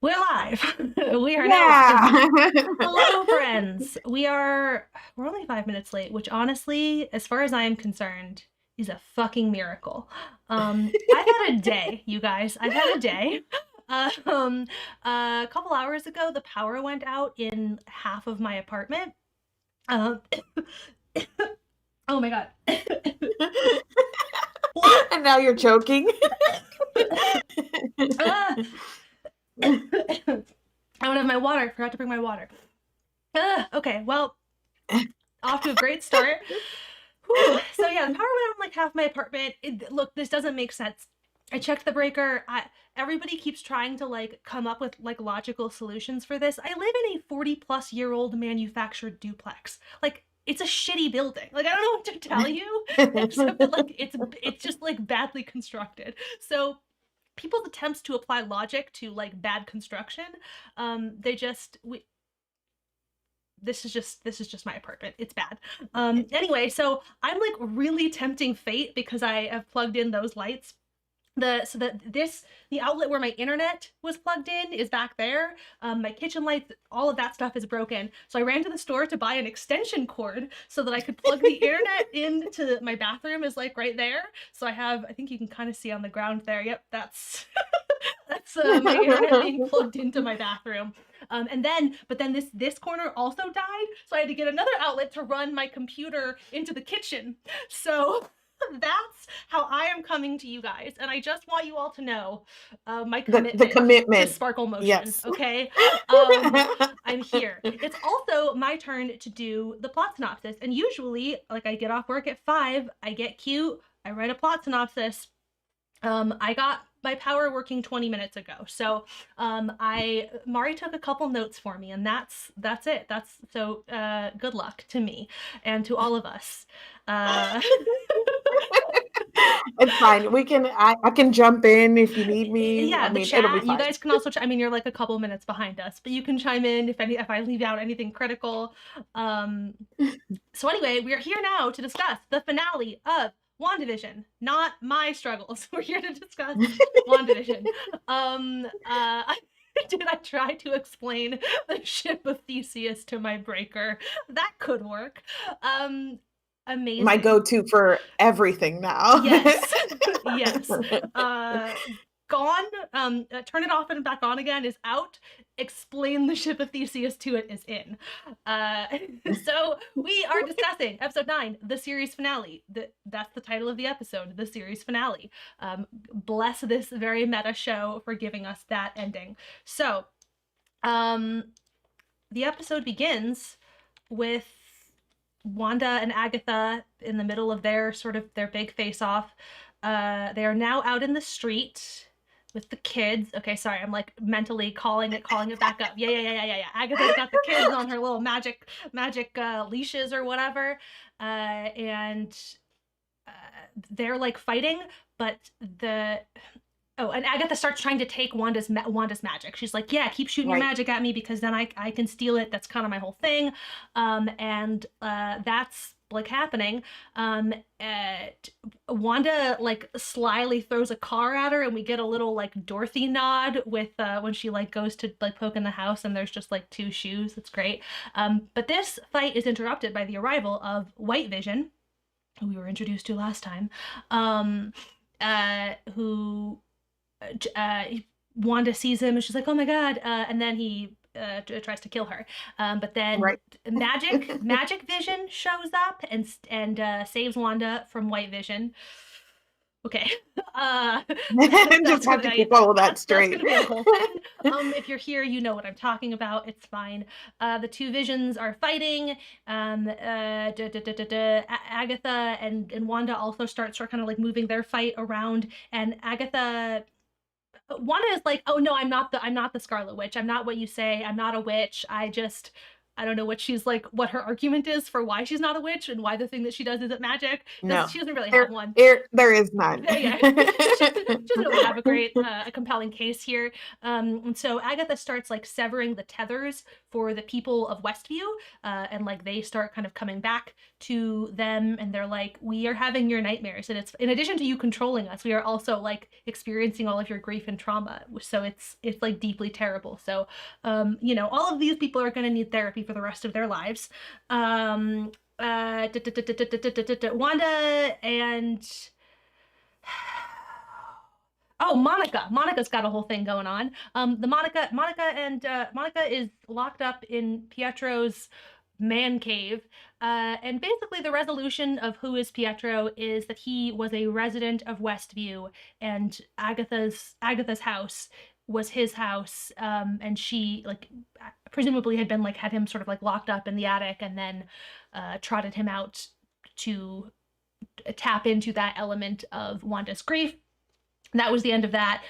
We're live. We are now live. Yeah. Hello, friends. We're only 5 minutes late, which honestly, as far as I am concerned, is a fucking miracle. I've had a day, you guys. I've had a day. Um, a couple hours ago, the power went out in half of my apartment. Um, oh my God. And now you're choking. Ah! I don't have my water. I forgot to bring my water. Okay, well, off to a great start. Whew. So yeah, the power went out in like half my apartment. Look, this doesn't make sense. I checked the breaker. Everybody keeps trying to like come up with like logical solutions for this. I live in a 40-plus-year-old manufactured duplex. Like, it's a shitty building. Like, I don't know what to tell you, except that like it's just like badly constructed. So people's attempts to apply logic to like bad construction, this is just my apartment. It's bad. Anyway, so I'm like really tempting fate because I have plugged in those lights. The outlet where my internet was plugged in is back there. My kitchen lights, all of that stuff is broken. So I ran to the store to buy an extension cord so that I could plug the internet into my bathroom, is like right there. So I think you can kind of see on the ground there. Yep, that's that's my internet being plugged into my bathroom. But then this corner also died, so I had to get another outlet to run my computer into the kitchen. So that's how I am coming to you guys, and I just want you all to know my commitment, the commitment to Sparkle Motion. Yes. Okay, I'm here. It's also my turn to do the plot synopsis, and usually, like, I get off work at 5, I get cute, I write a plot synopsis. I got my power working 20 minutes ago, so Mari took a couple notes for me, and that's it. So good luck to me and to all of us. It's fine. I can jump in if you need me. Yeah, I the mean, it'll be chat. You fine. guys can also. I mean, you're like a couple minutes behind us, but you can chime in if I leave out anything critical. So anyway, we're here now to discuss the finale of WandaVision, not my struggles. We're here to discuss WandaVision. Did I try to explain the ship of Theseus to my breaker? That could work. Amazing. My go-to for everything now. Yes. Yes. Gone. Turn it off and back on again is out. Explain the ship of Theseus to it is in. So we are discussing episode 9, the series finale. That's the title of the episode, the series finale. Bless this very meta show for giving us that ending. So, the episode begins with Wanda and Agatha in the middle of their big face-off. They are now out in the street with the kids. Okay, sorry, I'm like mentally calling it back up. Yeah. Agatha's got the kids on her little magic leashes or whatever, and they're like fighting, but and Agatha starts trying to take Wanda's magic. She's like, yeah, keep shooting your magic at me because then I can steal it. That's kind of my whole thing. And that's like happening. Wanda like slyly throws a car at her, and we get a little like Dorothy nod with when she like goes to like poke in the house and there's just like 2 shoes. It's great. But this fight is interrupted by the arrival of White Vision, who we were introduced to last time, who Wanda sees him and she's like, oh my god, and then he tries to kill her, but then magic Vision shows up and saves Wanda from White Vision. Okay. Just have to keep all of that straight. That's gonna be a whole thing. If you're here, you know what I'm talking about. It's fine. The 2 visions are fighting. Agatha and Wanda also start kind of like moving their fight around, and Wanda is like, oh no, I'm not the Scarlet Witch. I'm not what you say. I'm not a witch. I just I don't know what she's like, what her argument is for why she's not a witch and why the thing that she does isn't magic. No, She doesn't really have there, one. there is none. Yeah, she doesn't really have a great, a compelling case here. And so Agatha starts like severing the tethers for the people of Westview, and like they start kind of coming back to them, and they're like, "We are having your nightmares, and it's in addition to you controlling us, we are also like experiencing all of your grief and trauma. So it's like deeply terrible. So, all of these people are going to need therapy for the rest of their lives." Wanda and oh, Monica. Monica's got a whole thing going on. Monica is locked up in Pietro's man cave. And basically the resolution of who is Pietro is that he was a resident of Westview, and Agatha's house was his house. And she like presumably had been like had him sort of like locked up in the attic, and then trotted him out to tap into that element of Wanda's grief. That was the end of that.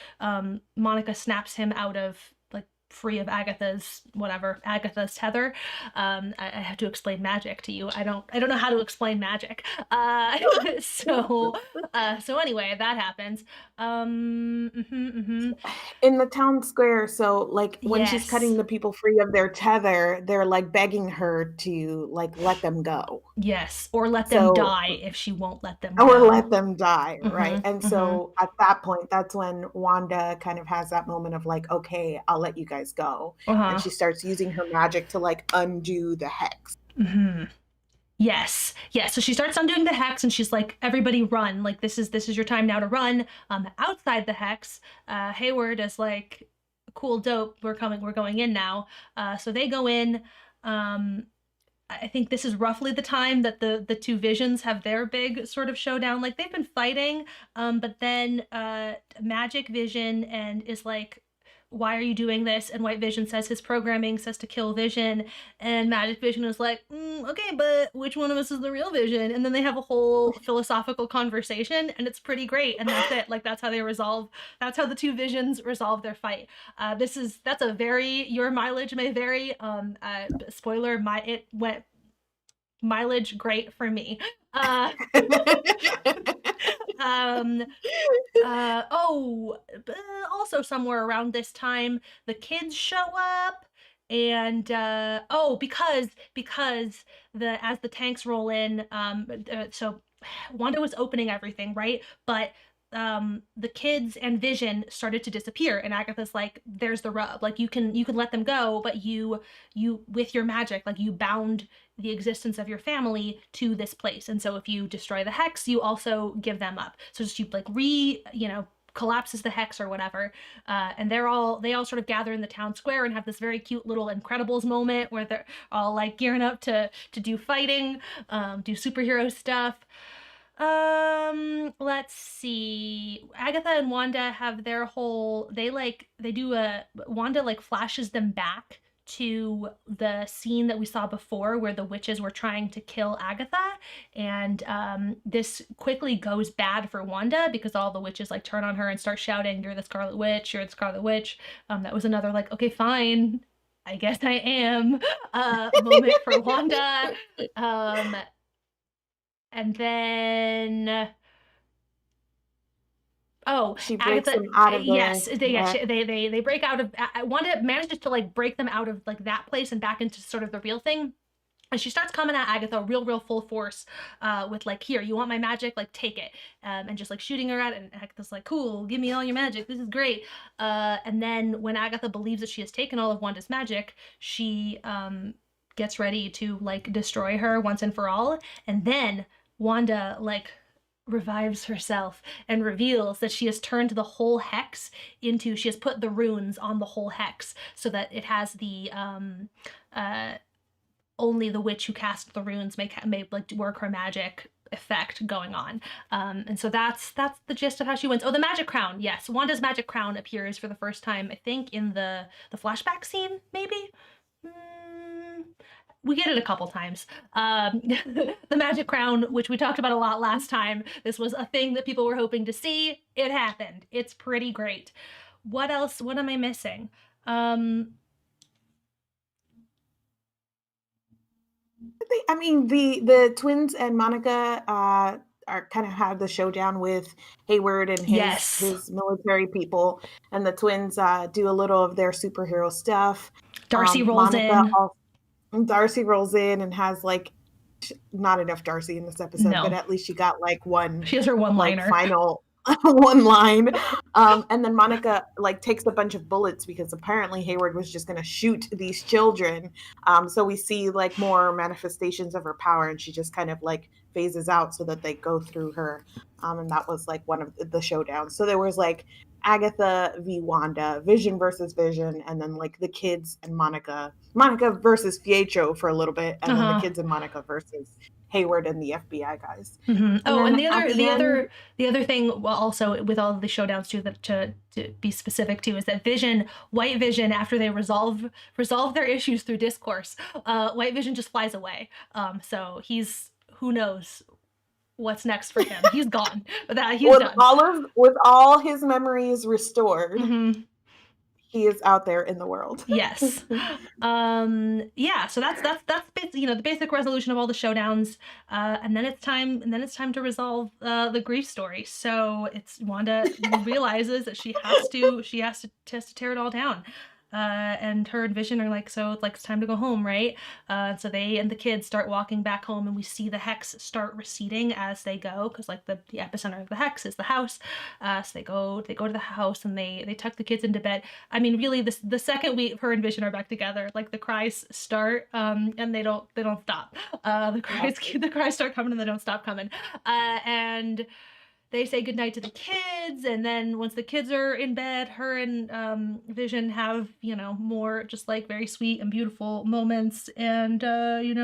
Monica snaps him out of like free of Agatha's tether. I have to explain magic to you. I don't know how to explain magic. So anyway, that happens. In the town square, so like when she's Yes. cutting the people free of their tether, they're like begging her to like let them go. Yes, or let them So die if she won't let them or go. let them die, right? And Mm-hmm. so at that point, that's when Wanda kind of has that moment of like, okay, I'll let you guys go. And she starts using her magic to like undo the hex. Mm-hmm. Yes. So she starts undoing the hex, and she's like, "Everybody run! Like this is your time now to run." Outside the hex, Hayward is like, "Cool, dope. We're going in now." So they go in. I think this is roughly the time that the two visions have their big sort of showdown. Like they've been fighting, but then Magic Vision and is like, "Why are you doing this?" And White Vision says his programming says to kill Vision, and Magic Vision is like, "Okay, but which one of us is the real Vision?" And then they have a whole philosophical conversation, and it's pretty great. And that's it. Like that's how the two visions resolve their fight. That's a very, your mileage may vary. Spoiler, it went mileage great for me. Also somewhere around this time, the kids show up, and because as the tanks roll in, so Wanda was opening everything, right? But the kids and Vision started to disappear, and Agatha's like, "There's the rub. Like you can let them go, but you with your magic, like you bound the existence of your family to this place, and so if you destroy the hex, you also give them up. So just you like collapses the hex or whatever, and they all sort of gather in the town square and have this very cute little Incredibles moment where they're all like gearing up to do fighting, do superhero stuff. Let's see. Agatha and Wanda have their whole, Wanda like flashes them back to the scene that we saw before where the witches were trying to kill Agatha, and this quickly goes bad for Wanda because all the witches like turn on her and start shouting, "You're the Scarlet Witch, you're the Scarlet Witch." That was another like, "Okay, fine, I guess I am," moment for Wanda. And then she breaks them out of yes, the they break out of, Wanda manages to like break them out of like that place and back into sort of the real thing. And she starts coming at Agatha real full force, with like, "Here, you want my magic? Like take it," and just like shooting her at it. And Agatha's like, "Cool, give me all your magic. This is great." And then when Agatha believes that she has taken all of Wanda's magic, she gets ready to like destroy her once and for all. And then Wanda like revives herself and reveals that she has turned the whole hex into, she has put the runes on the whole hex so that it has the only the witch who cast the runes may like work her magic effect going on. And so that's the gist of how she wins. Oh, the magic crown. Yes, Wanda's magic crown appears for the first time, I think, in the flashback scene, maybe. We get it a couple times. The magic crown, which we talked about a lot last time. This was a thing that people were hoping to see. It happened. It's pretty great. What else? What am I missing? I mean, the twins and Monica are kind of have the showdown with Hayward and Yes. his military people, and the twins do a little of their superhero stuff. Darcy rolls Monica in. also, Darcy rolls in and has like not enough Darcy in this episode, but No. at least she got like one She has her like one-liner. final one line. And then Monica like takes a bunch of bullets because apparently Hayward was just going to shoot these children. So we see like more manifestations of her power, and she just kind of like phases out so that they go through her. And that was like one of the showdowns. So there was like Agatha v. Wanda, Vision versus Vision, and then like the kids and Monica versus Pietro for a little bit, and then the kids and Monica versus Hayward and the FBI guys. Mm-hmm. And the other thing, well, also with all of the showdowns too, that to be specific to, is that White Vision, after they resolve their issues through discourse, White Vision just flies away. So who knows what's next for him? He's gone. He's done. With all his memories restored. Mm-hmm. He is out there in the world. Yes. Yeah, so that's the basic resolution of all the showdowns. And then it's time to resolve the grief story. So it's Wanda realizes that she has to tear it all down. And her and Vision are like, so it's time to go home, right? So they and the kids start walking back home, and we see the hex start receding as they go, because like the epicenter of the hex is the house. So they go to the house, and they tuck the kids into bed. I mean, really, the second her and Vision are back together, like the cries start, and they don't stop. The cries start coming, and they don't stop coming. And they say goodnight to the kids, and then once the kids are in bed, her and Vision have, more just like very sweet and beautiful moments. And,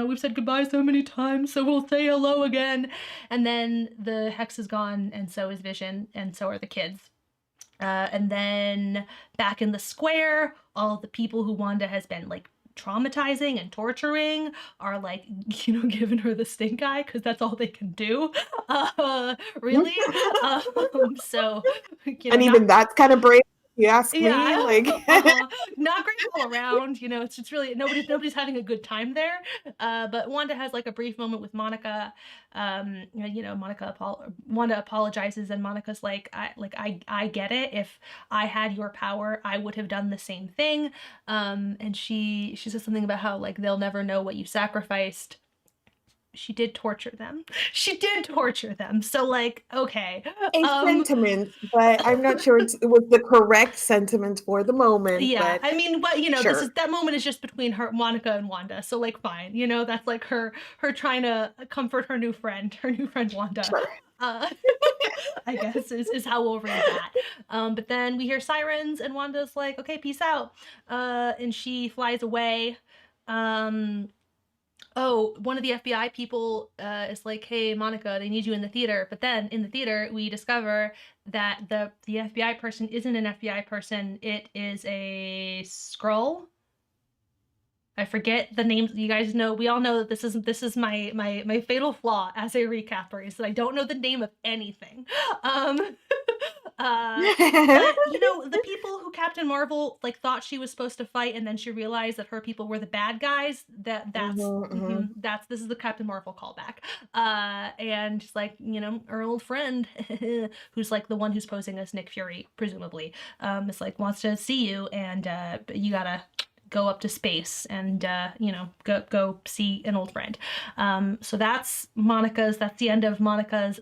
we've said goodbye so many times, so we'll say hello again. And then the hex is gone, and so is Vision, and so are the kids. And then back in the square, all the people who Wanda has been like traumatizing and torturing are like, giving her the stink eye, because that's all they can do. Really? So, and even that's kind of brave, if you ask me. Like, not great all around. It's just really nobody's having a good time there. But Wanda has like a brief moment with Monica. Wanda apologizes, and Monica's like, I get it. If I had your power, I would have done the same thing. And she says something about how like they'll never know what you sacrificed. She did torture them. So like, okay. A sentiment, but I'm not sure it was the correct sentiment for the moment. Yeah, but I mean, but sure. that moment is just between Monica and Wanda. So like, fine, that's like her trying to comfort her new friend Wanda. Sure. I guess is how we'll read that. But then we hear sirens, and Wanda's like, okay, peace out. And she flies away. One of the FBI people is like, hey, Monica, they need you in the theater. But then in the theater, we discover that the FBI person isn't an FBI person. It is a Skrull. I forget the names. You guys know, we all know that this is my fatal flaw as a recapper, is that I don't know the name of anything. But the people who Captain Marvel like thought she was supposed to fight, and then she realized that her people were the bad guys. This is the Captain Marvel callback. And she's like, our old friend, who's like the one who's posing as Nick Fury, presumably, is like, wants to see you, and you gotta go up to space and go see an old friend. So that's the end of Monica's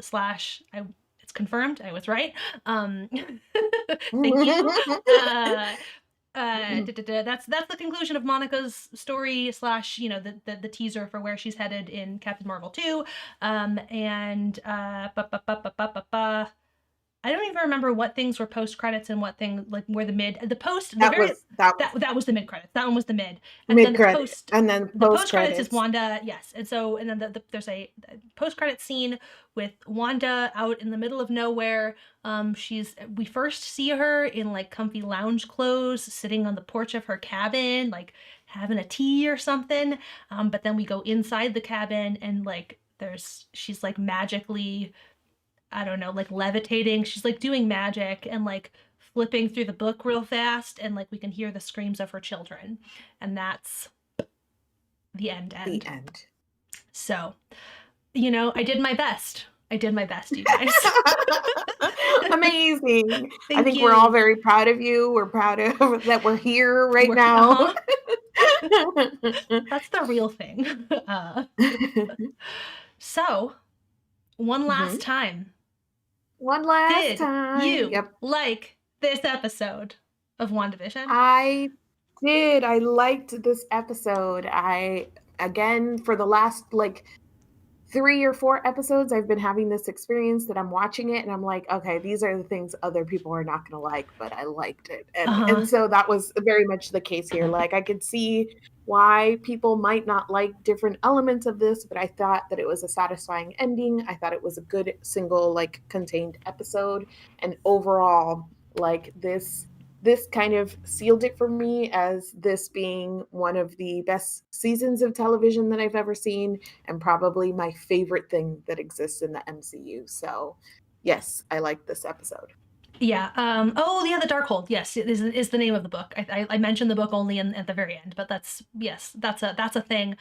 it's confirmed I was right. Thank you. That's the conclusion of Monica's story / the teaser for where she's headed in Captain Marvel 2. I don't even remember what things were post credits and what thing like were the mid. That was the mid credits. That one was the mid. And then the post credits is Wanda. Yes, and then there's a post credit scene with Wanda out in the middle of nowhere. We first see her in like comfy lounge clothes, sitting on the porch of her cabin, like having a tea or something. But then we go inside the cabin, and like she's like magically, I don't know, like levitating. She's like doing magic and like flipping through the book real fast, and like we can hear the screams of her children. And that's the end. The end. So, I did my best. You guys. Amazing. I Thank think we're all you. very proud of you. We're proud of that we're here right We're, now. That's the real thing. So, one last Mhm. time. One last Did time. you Yep. like this episode of WandaVision? I did. I liked this episode. Again, for the last like 3 or 4 episodes, I've been having this experience that I'm watching it and I'm like, okay, these are the things other people are not gonna like, but I liked it. And Uh-huh. so that was very much the case here. Like I could see why people might not like different elements of this, but I thought that it was a satisfying ending. I thought it was a good single, like contained episode. And overall, like this kind of sealed it for me as this being one of the best seasons of television that I've ever seen and probably my favorite thing that exists in the MCU. So, yes, I like this episode. Yeah. Oh, yeah. The Darkhold. Yes, is the name of the book. I mentioned the book only at the very end, but that's a thing.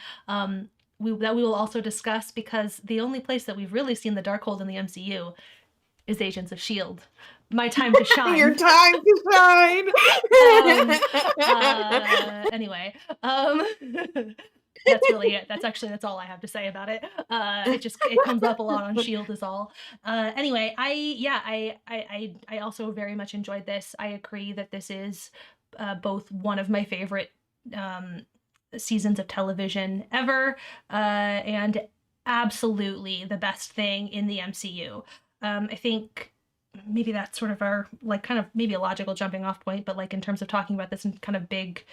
We will also discuss because the only place that we've really seen the Darkhold in the MCU is Agents of Shield. My time to Your shine. time to shine. Anyway, that's really it. That's all I have to say about it. It comes up a lot on Shield is all. Anyway, I also very much enjoyed this. I agree that this is both one of my favorite seasons of television ever, and absolutely the best thing in the MCU. I think maybe that's sort of our like kind of maybe a logical jumping off point, but like in terms of talking about this in kind of big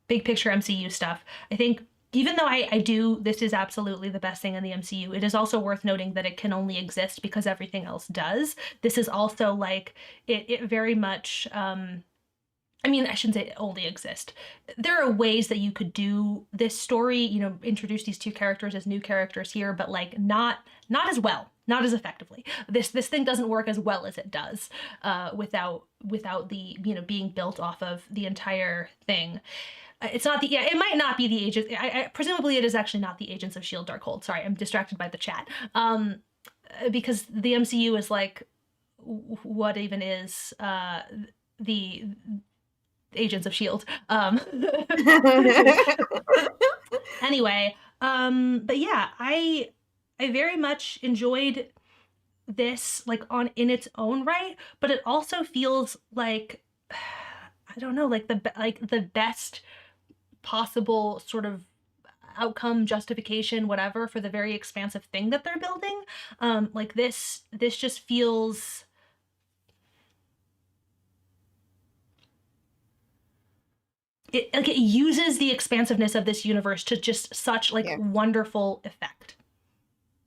picture MCU stuff, I think even though I do, this is absolutely the best thing in the MCU, it is also worth noting that it can only exist because everything else does. This is also like it very much I mean, I shouldn't say it only exist. There are ways that you could do this story, introduce these two characters as new characters here, but like not as well, not as effectively. This thing doesn't work as well as it does without the being built off of the entire thing. It's not the it might not be the agents. Presumably it is actually not the Agents of Shield Darkhold. Sorry, I'm distracted by the chat. Because the MCU is like, what even is the Agents of Shield. Anyway, but yeah, I very much enjoyed this like in its own right, but it also feels like I don't know, like the best possible sort of outcome, justification, whatever, for the very expansive thing that they're building. Like this just feels it uses the expansiveness of this universe to just such like Yeah. wonderful effect.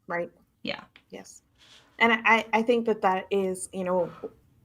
Right. Yeah. Yes. And I think that is,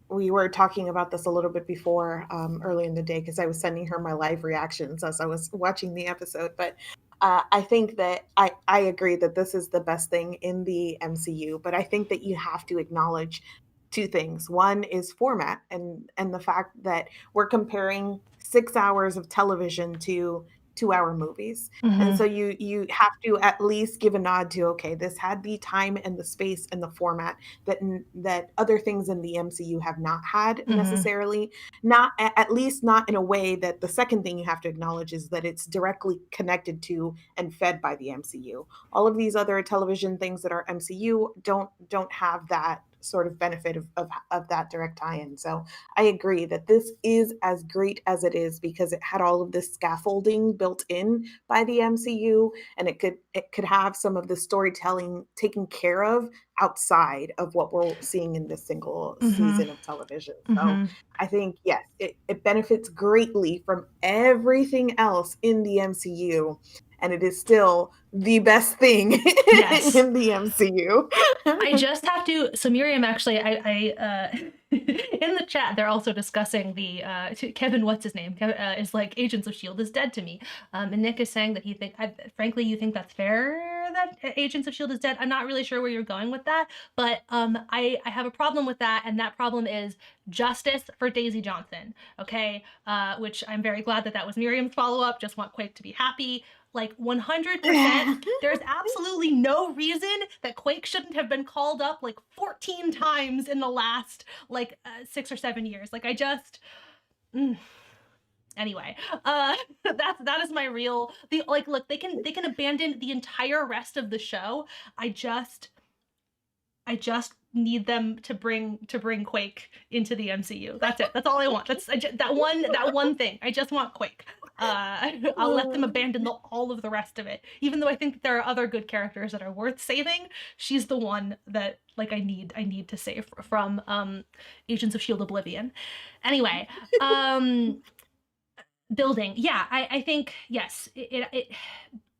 we were talking about this a little bit before early in the day because I was sending her my live reactions as I was watching the episode. But I think that I agree that this is the best thing in the MCU. But I think that you have to acknowledge two things. One is format and the fact that we're comparing 6 hours of television to 2 hour movies. And so Mm-hmm. you have to at least give a nod to, okay, this had the time and the space and the format that other things in the MCU have not had Mm-hmm. necessarily. Not at least not in a way that the second thing you have to acknowledge is that it's directly connected to and fed by the MCU. All of these other television things that are MCU don't have that sort of benefit of that direct tie-in. So I agree that this is as great as it is because it had all of this scaffolding built in by the MCU, and it could have some of the storytelling taken care of outside of what we're seeing in this single Mm-hmm. season of television. So Mm-hmm. I think yes, it benefits greatly from everything else in the MCU, and it is still the best thing Yes. in the MCU. I just have to. So Miriam, actually, in the chat, they're also discussing the Kevin. What's his name? Is like Agents of Shield is dead to me. And Nick is saying that frankly, you think that's fair that Agents of Shield is dead. I'm not really sure where you're going with that, but I have a problem with that, and that problem is justice for Daisy Johnson. Okay, which I'm very glad that was Miriam's follow-up. Just want Quake to be happy. Like 100%, there's absolutely no reason that Quake shouldn't have been called up like 14 times in the last like 6 or 7 years. Like I just. Anyway, that is my real look, they can abandon the entire rest of the show. I just need them to bring Quake into the MCU. That's it. That's all I want. That one thing. I just want Quake. I'll let them abandon all of the rest of it. Even though I think there are other good characters that are worth saving, she's the one that like I need to save from Agents of Shield Oblivion. Anyway, building. Yeah, I think yes.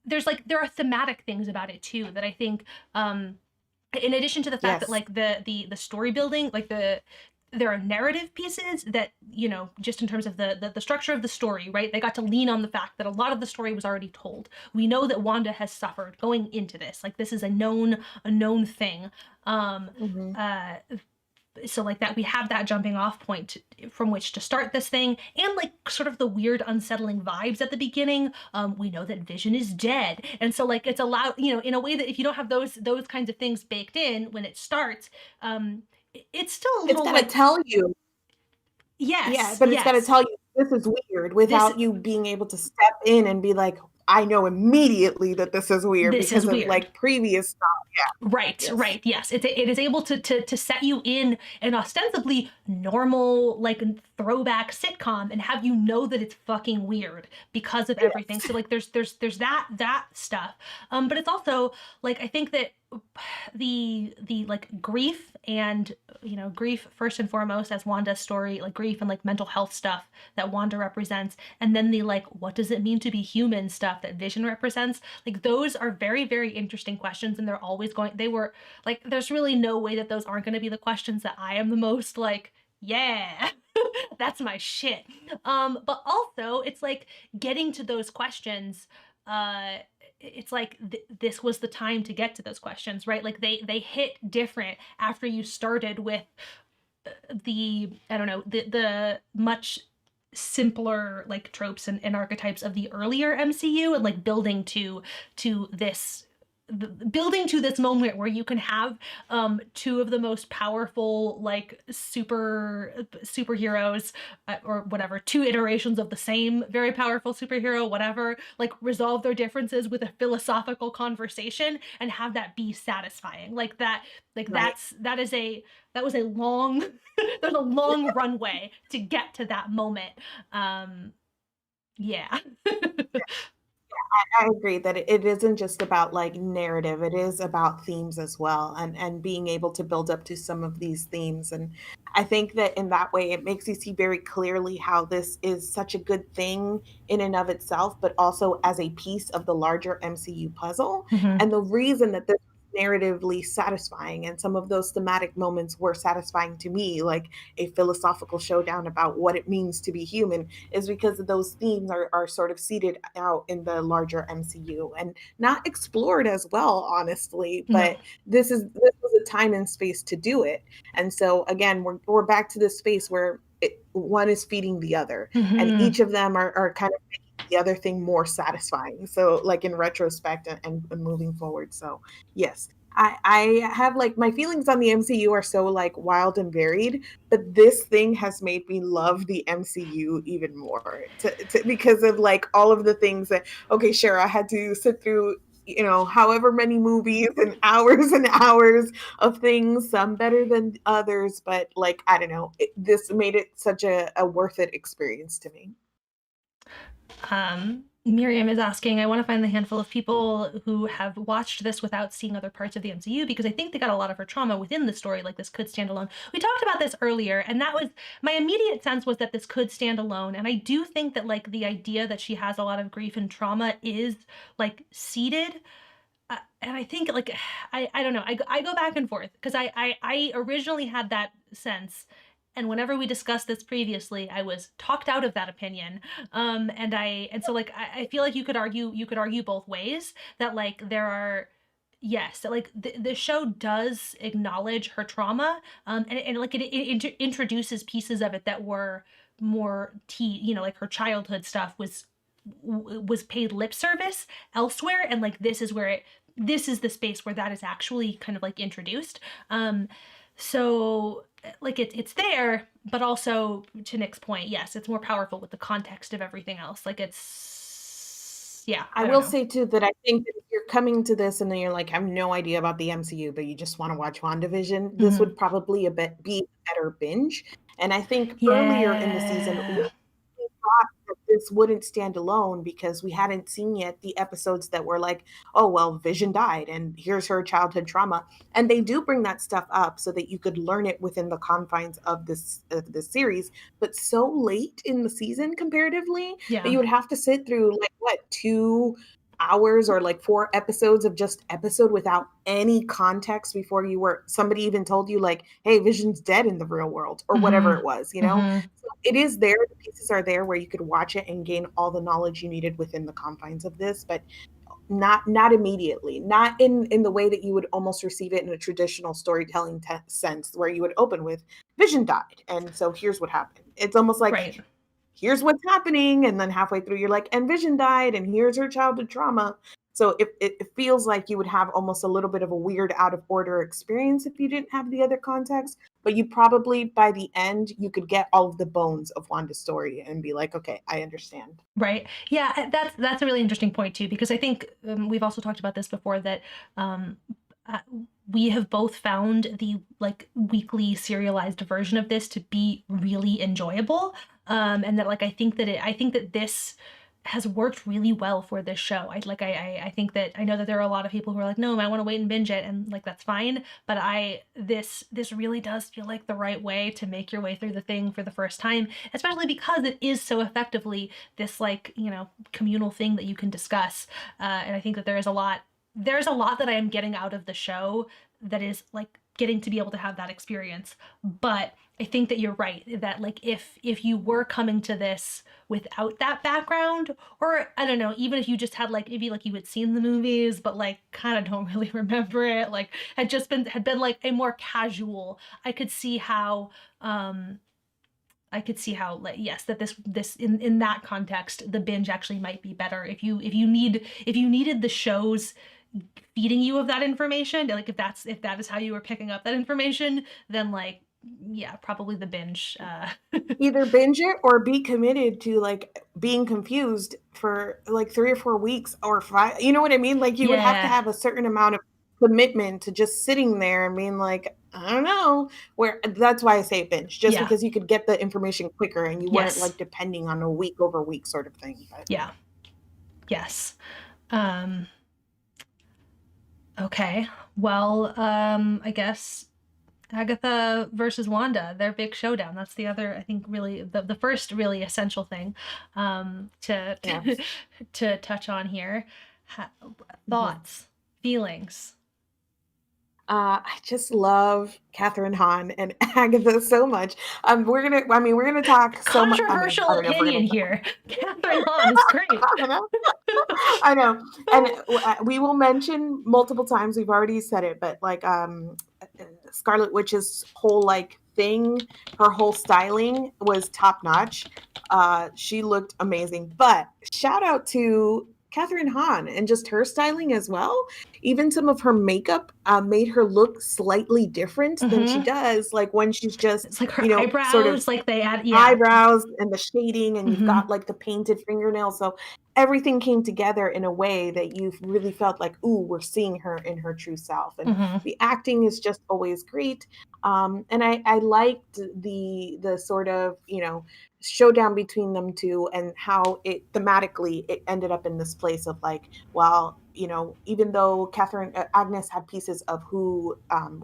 There's like there are thematic things about it too that I think in addition to the fact that like the story building, like there are narrative pieces that, you know, just in terms of the structure of the story, right? They got to lean on the fact that a lot of the story was already told. We know that Wanda has suffered going into this. Like this is a known thing. So like that we have that jumping off point from which to start this thing, and like sort of the weird unsettling vibes at the beginning. We know that Vision is dead, and so like it's allowed, you know, in a way that if you don't have those kinds of things baked in when it starts, it's still a little, it's gonna tell you. Yes. Yeah, but it's gonna tell you this is weird without you being able to step in and be like, I know immediately that this is weird because of like previous stuff. Yeah. Right. Yes. It is able to set you in an ostensibly normal, like throwback sitcom and have you know that it's fucking weird because of everything. So like there's that stuff. But it's also like I think that the like grief and, you know, grief first and foremost as Wanda's story, like grief and like mental health stuff that Wanda represents, and then the like what does it mean to be human stuff that Vision represents, like those are very, very interesting questions, and they were like there's really no way that those aren't going to be the questions that I am the most like, yeah, that's my shit. But also it's like getting to those questions, it's like this was the time to get to those questions, right? Like they hit different after you started with the much simpler like tropes and archetypes of the earlier MCU, and like building to this moment where you can have two of the most powerful like superheroes, or whatever, two iterations of the same very powerful superhero, whatever, like resolve their differences with a philosophical conversation and have that be satisfying. Like that, like right. that was a long there's a long runway to get to that moment. Yeah. I agree that it isn't just about like narrative, it is about themes as well, and being able to build up to some of these themes. And I think that in that way it makes you see very clearly how this is such a good thing in and of itself, but also as a piece of the larger MCU puzzle. And the reason that this narratively satisfying and some of those thematic moments were satisfying to me, like a philosophical showdown about what it means to be human, is because those themes are sort of seated out in the larger MCU and not explored as well, honestly. But this was a time and space to do it. And so again, we're back to this space where one is feeding the other, and each of them are kind of making the other thing more satisfying. So like in retrospect and moving forward. So yes, I have like my feelings on the MCU are so like wild and varied, but this thing has made me love the MCU even more because of like all of the things that, okay, sure, I had to sit through, you know, however many movies and hours of things, some better than others, but like, I don't know, this made it such a worth it experience to me. Miriam is asking, I want to find the handful of people who have watched this without seeing other parts of the MCU, because I think they got a lot of her trauma within the story, like this could stand alone. We talked about this earlier, and that was my immediate sense, was that this could stand alone. And I do think that like the idea that she has a lot of grief and trauma is like seated. And I think like, I don't know, I go back and forth, because I originally had that sense. And whenever we discussed this previously, I was talked out of that opinion. And so like I feel like you could argue both ways, that like there are yes, like the show does acknowledge her trauma, and like it introduces pieces of it that were more like her childhood stuff was paid lip service elsewhere, and like this is the space where that is actually kind of like introduced. So like it's there, but also to Nick's point, yes, it's more powerful with the context of everything else. Like yeah, I will say too that I think that if you're coming to this and then you're like, I have no idea about the MCU, but you just want to watch WandaVision, this Mhm. would probably be a better binge. And I think earlier in the season, Yeah. we thought that this wouldn't stand alone because we hadn't seen yet the episodes that were like, oh, well, Vision died and here's her childhood trauma. And they do bring that stuff up so that you could learn it within the confines of this series, but so late in the season comparatively that Yeah. you would have to sit through like what, 2 hours or like 4 episodes of just episode without any context before somebody even told you like, hey, Vision's dead in the real world or whatever Mhm. it was, you know? Mhm. So it is there. The pieces are there where you could watch it and gain all the knowledge you needed within the confines of this, but not immediately, not in the way that you would almost receive it in a traditional storytelling sense, where you would open with Vision died, and so here's what happened. It's almost like Right. here's what's happening, and then halfway through you're like, and Vision died, and here's her childhood trauma. So it feels like you would have almost a little bit of a weird out of order experience if you didn't have the other context, but you probably by the end you could get all of the bones of Wanda's story and be like, okay, I understand. Right. Yeah, that's a really interesting point too, because I think we've also talked about this before that um, uh, we have both found the like weekly serialized version of this to be really enjoyable, and that like I think that this has worked really well for this show. I think that I know that there are a lot of people who are like, no, I want to wait and binge it, and like that's fine. But this really does feel like the right way to make your way through the thing for the first time, especially because it is so effectively this like communal thing that you can discuss. And I think that there's a lot that I am getting out of the show that is like getting to be able to have that experience. But I think that you're right that like if you were coming to this without that background, or I don't know, even if you just had like maybe like you had seen the movies but like kind of don't really remember it, like had been like a more casual, I could see how like yes, that this in that context the binge actually might be better if you needed the shows feeding you of that information, like if that is how you were picking up that information, then like yeah, probably the binge. Either binge it or be committed to like being confused for like 3 or 4 weeks or 5. You know what I mean? Like you would have to Yeah. have a certain amount of commitment to just sitting there and being like, I don't know. Where that's why I say binge, just Yeah. because you could get the information quicker and you weren't Yes. like depending on a week over week sort of thing. But Yeah. Yes. um okay, well, I guess Agatha versus Wanda, their big showdown. That's the other, I think, really the first really essential thing to yeah. to touch on here. Mhm. Thoughts, feelings. I just love Catherine Hahn and Agatha so much. We're gonna talk so much. I mean, Controversial I don't know if we're opinion gonna talk. here. Catherine Hahn is great. I know. I know. And we will mention multiple times. We've already said it, but like Scarlet Witch's whole like thing, her whole styling was top notch. She looked amazing. But shout out to Catherine Hahn and just her styling as well. Even some of her makeup made her look slightly different than she Hmm. does, like when she's just, It's like her sort of eyebrows, like they add, yeah. eyebrows and the shading, and you've Hmm. got like the painted fingernails. So everything came together in a way that you really felt like, ooh, we're seeing her in her true self. And Hmm. the acting is just always great. And I liked the sort of, showdown between them two and how it thematically it ended up in this place of like, well, even though Agnes had pieces of who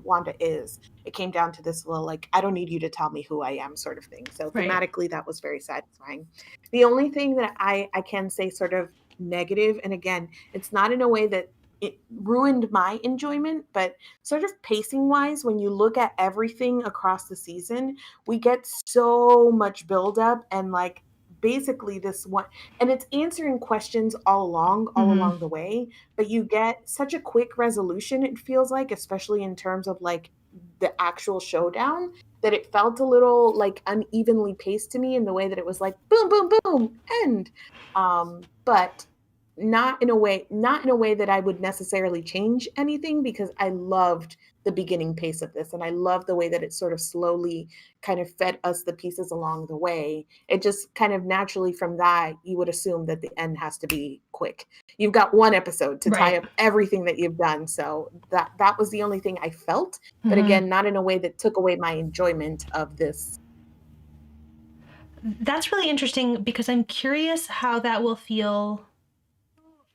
Wanda is, it came down to this little like, I don't need you to tell me who I am sort of thing. So Right. thematically that was very satisfying. The only thing that I can say sort of negative, and again, it's not in a way that it ruined my enjoyment, but sort of pacing wise, when you look at everything across the season, we get so much buildup and like basically this one, and it's answering questions all Mm-hmm. along the way, but you get such a quick resolution, it feels like, especially in terms of like the actual showdown, that it felt a little like unevenly paced to me in the way that it was like boom, boom, boom, end. But not in a way that I would necessarily change anything, because I loved the beginning pace of this, and I love the way that it sort of slowly kind of fed us the pieces along the way. It just kind of naturally from that, you would assume that the end has to be quick. You've got one episode to tie Right. up everything that you've done. So that was the only thing I felt, but Mm-hmm. again, not in a way that took away my enjoyment of this. That's really interesting because I'm curious how that will feel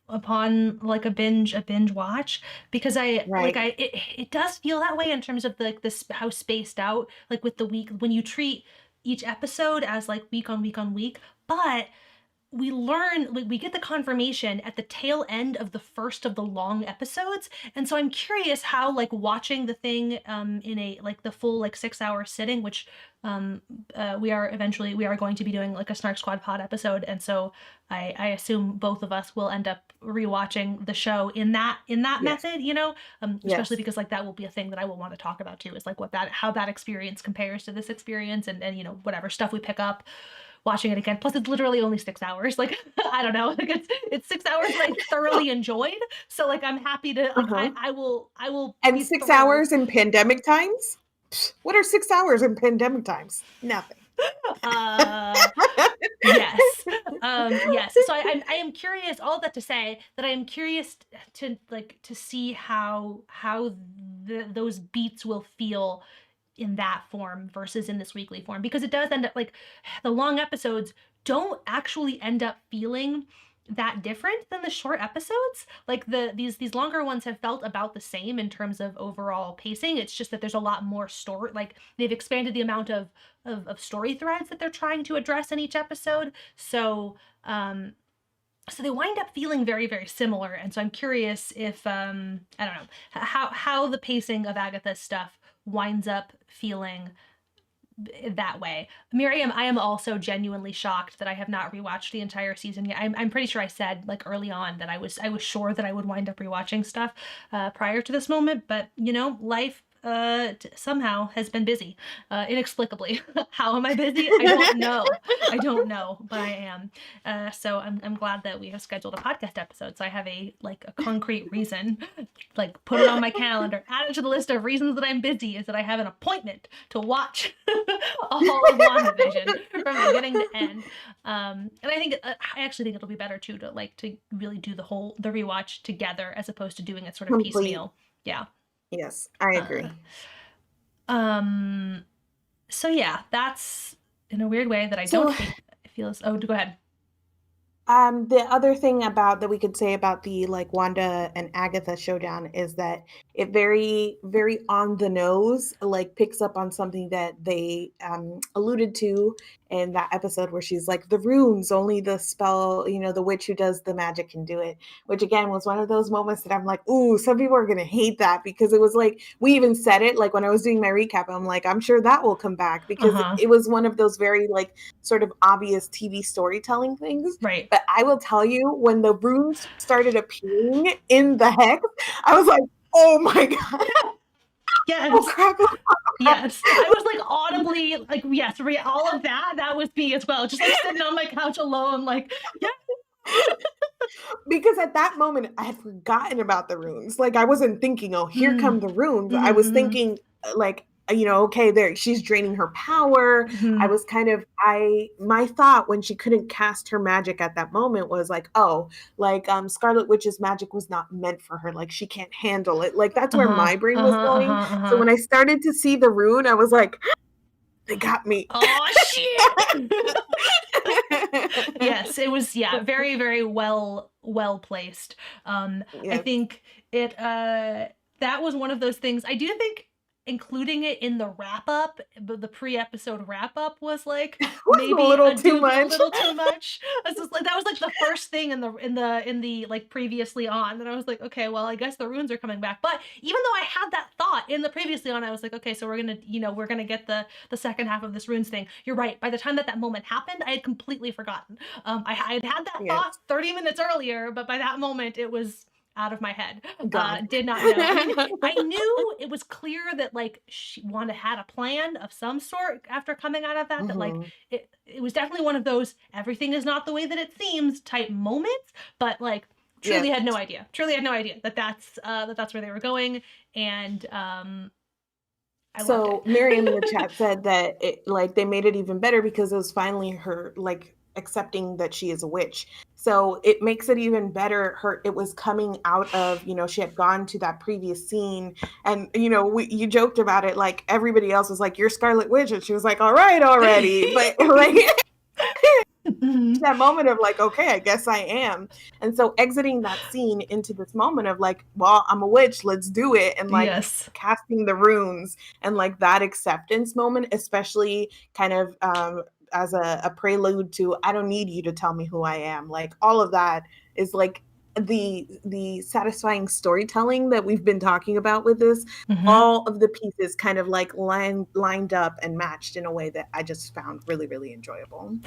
upon like a binge watch, because Right. it does feel that way in terms of like this how spaced out, like with the week when you treat each episode as like week on week on week, but we learn, like, we get the confirmation at the tail end of the first of the long episodes. And so I'm curious how like watching the thing in a like the full like 6 hour sitting, which we are going to be doing like a SnarkSquad pod episode, and so I assume both of us will end up rewatching the show in that Yes. method, especially Yes. because like that will be a thing that I will want to talk about too, is like how that experience compares to this experience, and whatever stuff we pick up watching it again. Plus, it's literally only 6 hours. Like, I don't know. Like, it's 6 hours that I thoroughly enjoyed. So, like, I'm happy to like Uh-huh. I will And be 6 thrilled. hours in pandemic times? What are 6 hours in pandemic times? Nothing. Uh, yes, yes. So I am curious. All of that to say that I am curious to see how those beats will feel in that form versus in this weekly form, because it does end up like the long episodes don't actually end up feeling that different than the short episodes. Like these longer ones have felt about the same in terms of overall pacing. It's just that there's a lot more story, like they've expanded the amount of story threads that they're trying to address in each episode. So they wind up feeling very, very similar. And so I'm curious if I don't know how the pacing of Agatha's stuff winds up feeling that way. Miriam, I am also genuinely shocked that I have not rewatched the entire season yet. I'm pretty sure I said like early on that I was sure that I would wind up rewatching stuff prior to this moment, but life somehow has been busy inexplicably. How am I busy? I don't know, but I am. So I'm glad that we have scheduled a podcast episode, so I have a concrete reason, like put it on my calendar, add it to the list of reasons that I'm busy, is that I have an appointment to watch all of WandaVision from beginning to end. And I actually think it'll be better too to really do the rewatch together as opposed to doing it sort of Complete. piecemeal. Yeah. Yes, I Uh, agree. so yeah, that's in a weird way that I don't So, hate. It feels. Oh, go ahead. the other thing about that we could say about the like Wanda and Agatha showdown is that it very, very on the nose, like picks up on something that they alluded to in that episode where she's like, the runes, only the spell, the witch who does the magic can do it. Which again was one of those moments that I'm like, ooh, some people are gonna hate that, because it was like we even said it like when I was doing my recap. I'm like, I'm sure that will come back, because Uh-huh. it was one of those very like sort of obvious TV storytelling things. Right. But I will tell you, when the runes started appearing in the hex, I was like, oh my God. Oh Yes. crap. Oh crap. Yes. I was like audibly like, yes, all of that. That was me as well. Just like sitting on my couch alone, like, yeah. Because at that moment, I had forgotten about the runes. Like, I wasn't thinking, oh, here Mm. come the runes. I was Mm-hmm. thinking, like, okay, there, she's draining her power. I Mm-hmm. was my thought when she couldn't cast her magic at that moment was like, oh, like, Scarlet Witch's magic was not meant for her. Like, she can't handle it. Like, that's where Uh-huh. my brain was Uh-huh. going. Uh-huh. So Uh-huh. when I started to see the rune, I was like, they got me. Oh shit. Yes, it was, yeah, very, very well placed. I Yes. think it that was one of those things. I do think including it in the wrap up, the pre-episode wrap up was like Was a maybe little too a much. little too much. I was just like that was like the first thing in the like previously on. And I was like, okay, well, I guess the runes are coming back. But even though I had that thought in the previously on, I was like, okay, so we're gonna get the second half of this runes thing. You're right. By the time that moment happened, I had completely forgotten. I had that thought Yes. 30 minutes earlier, but by that moment it was out of my head. Gone. Did not know. I mean, I knew it was clear that like Wanda had a plan of some sort after coming out of that. That like Mhm. it was definitely one of those everything is not the way that it seems type moments. But like truly Yes. had no idea. Truly had no idea that that's where they were going. And I loved So it. Miriam in the chat said that it like they made it even better because it was finally her like accepting that she is a witch. So it makes it even better. It was coming out of, she had gone to that previous scene, and you joked about it, like everybody else was like, "You're Scarlet Witch," and she was like, "All right, already." But like that moment of like, okay, I guess I am. And so exiting that scene into this moment of like, well, I'm a witch, let's do it. And like Yes. casting the runes and like that acceptance moment, especially kind of as a prelude to, I don't need you to tell me who I am. Like all of that is like the satisfying storytelling that we've been talking about with this. Mhm. All of the pieces kind of like lined up and matched in a way that I just found really, really enjoyable.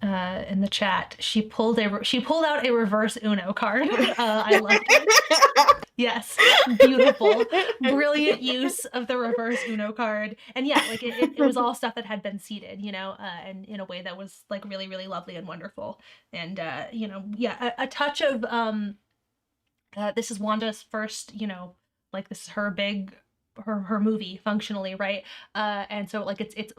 In the chat, she pulled out a reverse Uno card. I loved it. Yes, beautiful, brilliant use of the reverse Uno card. And yeah, like it was all stuff that had been seeded, and in a way that was like really, really lovely and wonderful. And yeah, a touch of this is Wanda's first, like this is her big her movie functionally, right? And so like it's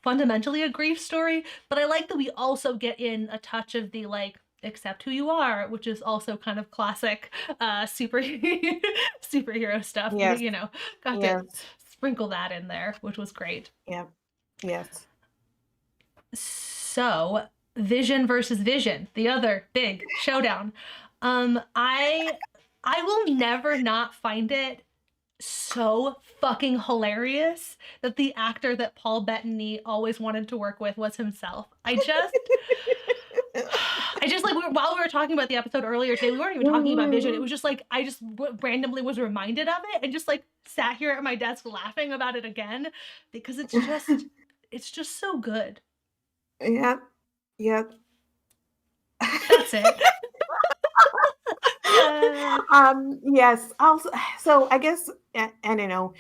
fundamentally a grief story, but I like that we also get in a touch of the like accept who you are, which is also kind of classic super superhero stuff. Yes. Got to Yes. sprinkle that in there, which was great. Yeah. Yes. So, Vision versus Vision, the other big showdown. I will never not find it so fucking hilarious that the actor that Paul Bettany always wanted to work with was himself. I just like while we were talking about the episode earlier today, we weren't even talking about Vision. It was just like I just randomly was reminded of it and just like sat here at my desk laughing about it again because it's just so good. Yep. Yep. That's it. Yes. Also, so I guess, and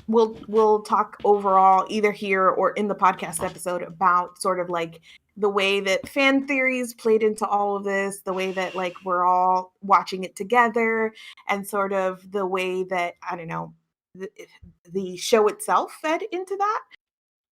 we'll talk overall either here or in the podcast episode about sort of like the way that fan theories played into all of this, the way that like we're all watching it together, and sort of the way that the show itself fed into that,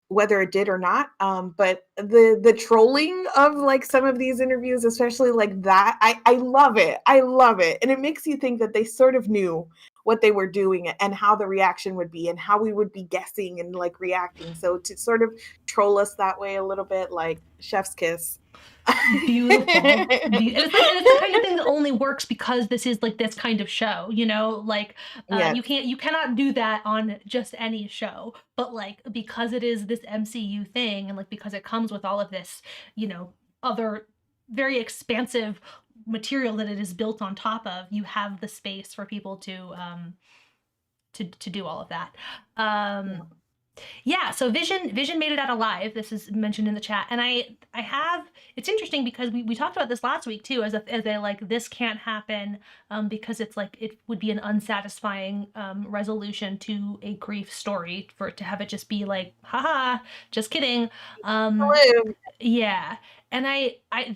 whether it did or not. But the trolling of like some of these interviews, especially like that, I love it. I love it. And it makes you think that they sort of knew what they were doing and how the reaction would be and how we would be guessing and like reacting. So to sort of troll us that way a little bit, like chef's kiss. Beautiful. And it's the kind of thing that only works because this is like this kind of show, like Yes. you cannot do that on just any show, but like because it is this MCU thing and like because it comes with all of this, other very expansive material that it is built on top of, you have the space for people to do all of that. Yeah, so Vision made it out alive. This is mentioned in the chat. And it's interesting because we talked about this last week too, as a like, this can't happen because it's like, it would be an unsatisfying resolution to a grief story for it to have it just be like, haha, just kidding. Yeah. And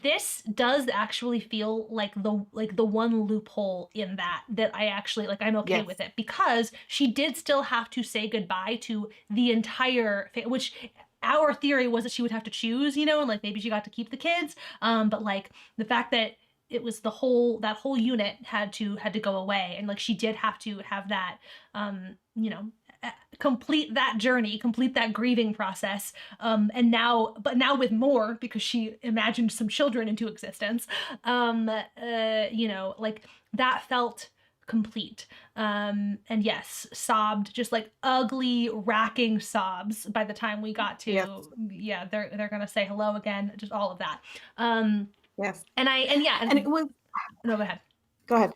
this does actually feel like the one loophole in that I actually like, I'm okay with it because she did still have to say goodbye to the entire which our theory was that she would have to choose, and like maybe she got to keep the kids. But like the fact that it was that whole unit had to go away, and like she did have to have that complete that journey, complete that grieving process, and now with more because she imagined some children into existence. Like that felt complete. And yes, sobbed, just like ugly, racking sobs by the time we got to, Yes. yeah, they're gonna say hello again, just all of that. Yes. And it was, no, go ahead. go ahead.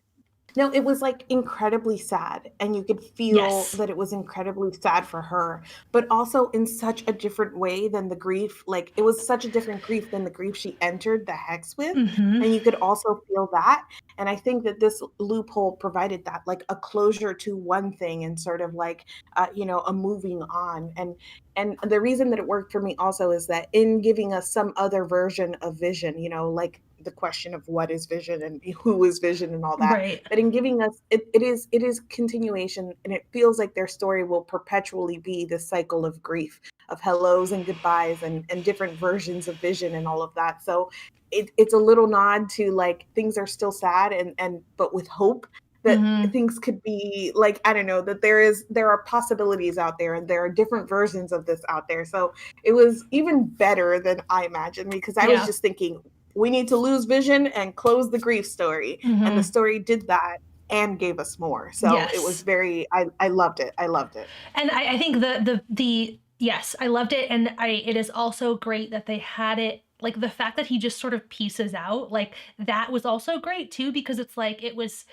No, it was like incredibly sad, and you could feel Yes. that it was incredibly sad for her, but also in such a different way than the grief. Like it was such a different grief than the grief she entered the hex with, Mm-hmm. and you could also feel that. And I think that this loophole provided that, like a closure to one thing, and sort of like, a moving on. And the reason that it worked for me also is that in giving us some other version of Vision, like the question of what is Vision and who is Vision and all that, Right. but in giving us it is continuation, and it feels like their story will perpetually be this cycle of grief, of hellos and goodbyes, and different versions of Vision and all of that. So it's a little nod to like things are still sad, and but with hope that Mm-hmm. things could be like, I don't know, that there are possibilities out there, and there are different versions of this out there. So it was even better than I imagined, because I was Yeah. just thinking, we need to lose Vision and close the grief story. And the Mm-hmm. story did that and gave us more. So it was Yes. I loved it. I loved it. And I think the yes, I loved it, and it is also great that they had it, like the fact that he just sort of pieces out, like that was also great too, because it's like it was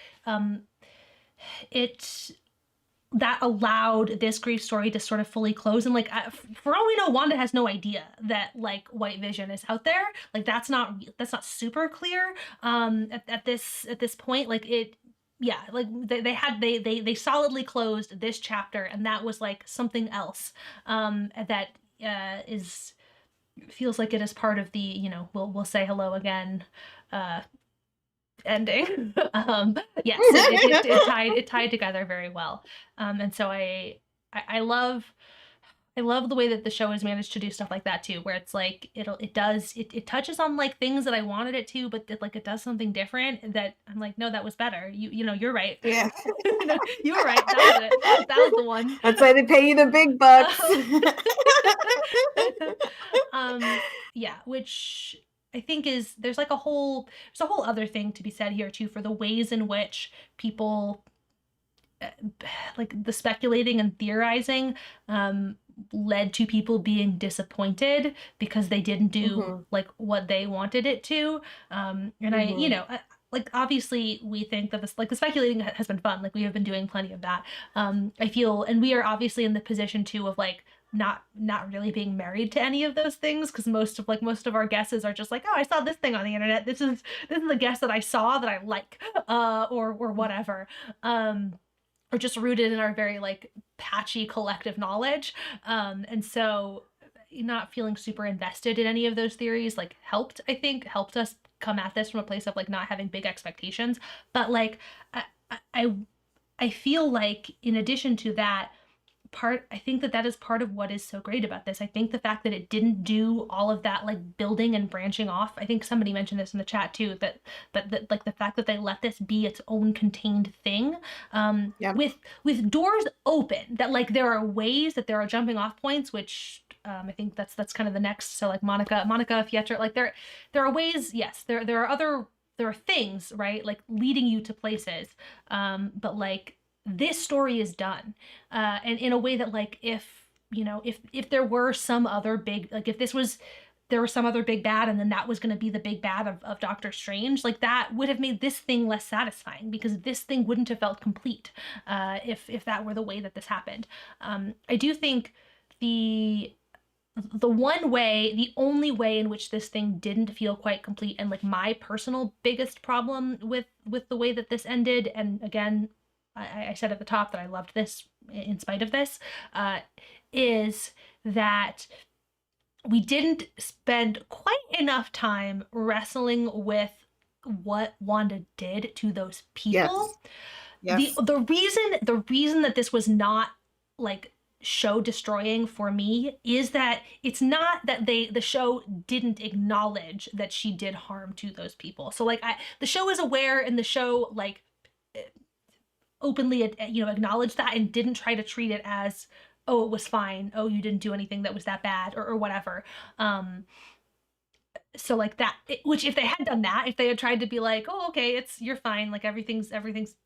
it that allowed this grief story to sort of fully close. And like for all we know, Wanda has no idea that like White Vision is out there. Like that's not super clear at this point. Like it, yeah, like they solidly closed this chapter, and that was like something else that is feels like it is part of the, we'll say hello again ending. Yes, it tied together very well. And so I love the way that the show has managed to do stuff like that too, where it's like it touches on like things that I wanted it to, but it does something different that I'm like, no, that was better. You're right. Yeah. You were right. That was it. That was the one. That's why they pay you the big bucks. Yeah, which I think there's a whole other thing to be said here too, for the ways in which people like the speculating and theorizing led to people being disappointed because they didn't do like what they wanted it to. And like obviously we think that this, like, the speculating has been fun, like we have been doing plenty of that. I feel, and we are obviously in the position too of like not really being married to any of those things, because most of our guesses are just like, oh, I saw this thing on the internet, this is a guess that I saw that I like, or whatever, or just rooted in our very like patchy collective knowledge. And so not feeling super invested in any of those theories like helped us come at this from a place of like not having big expectations. But like I feel like in addition to that, I think that is part of what is so great about this. I think the fact that it didn't do all of that like building and branching off. I think somebody mentioned this in the chat too, that like the fact that they let this be its own contained thing, Yep. with doors open, that like there are ways, that there are jumping off points, which I think that's kind of the next. So like Monica Fietra, like there are ways, yes, there are things, right, like leading you to places, but like this story is done, and in a way that like if there were some other big, like if there was some other big bad, and then that was going to be the big bad of Doctor Strange, like that would have made this thing less satisfying, because this thing wouldn't have felt complete if that were the way that this happened. I do think the only way in which this thing didn't feel quite complete, and like my personal biggest problem with the way that this ended, and again, I said at the top that I loved this in spite of this, is that we didn't spend quite enough time wrestling with what Wanda did to those people. Yes. The reason that this was not like show destroying for me is that it's not that the show didn't acknowledge that she did harm to those people. So like the show is aware, and the show like openly acknowledged that, and didn't try to treat it as, oh, it was fine, oh, you didn't do anything that was that bad, or whatever. So like that, which if they had done that, if they had tried to be like, oh, okay, you're fine, like everything's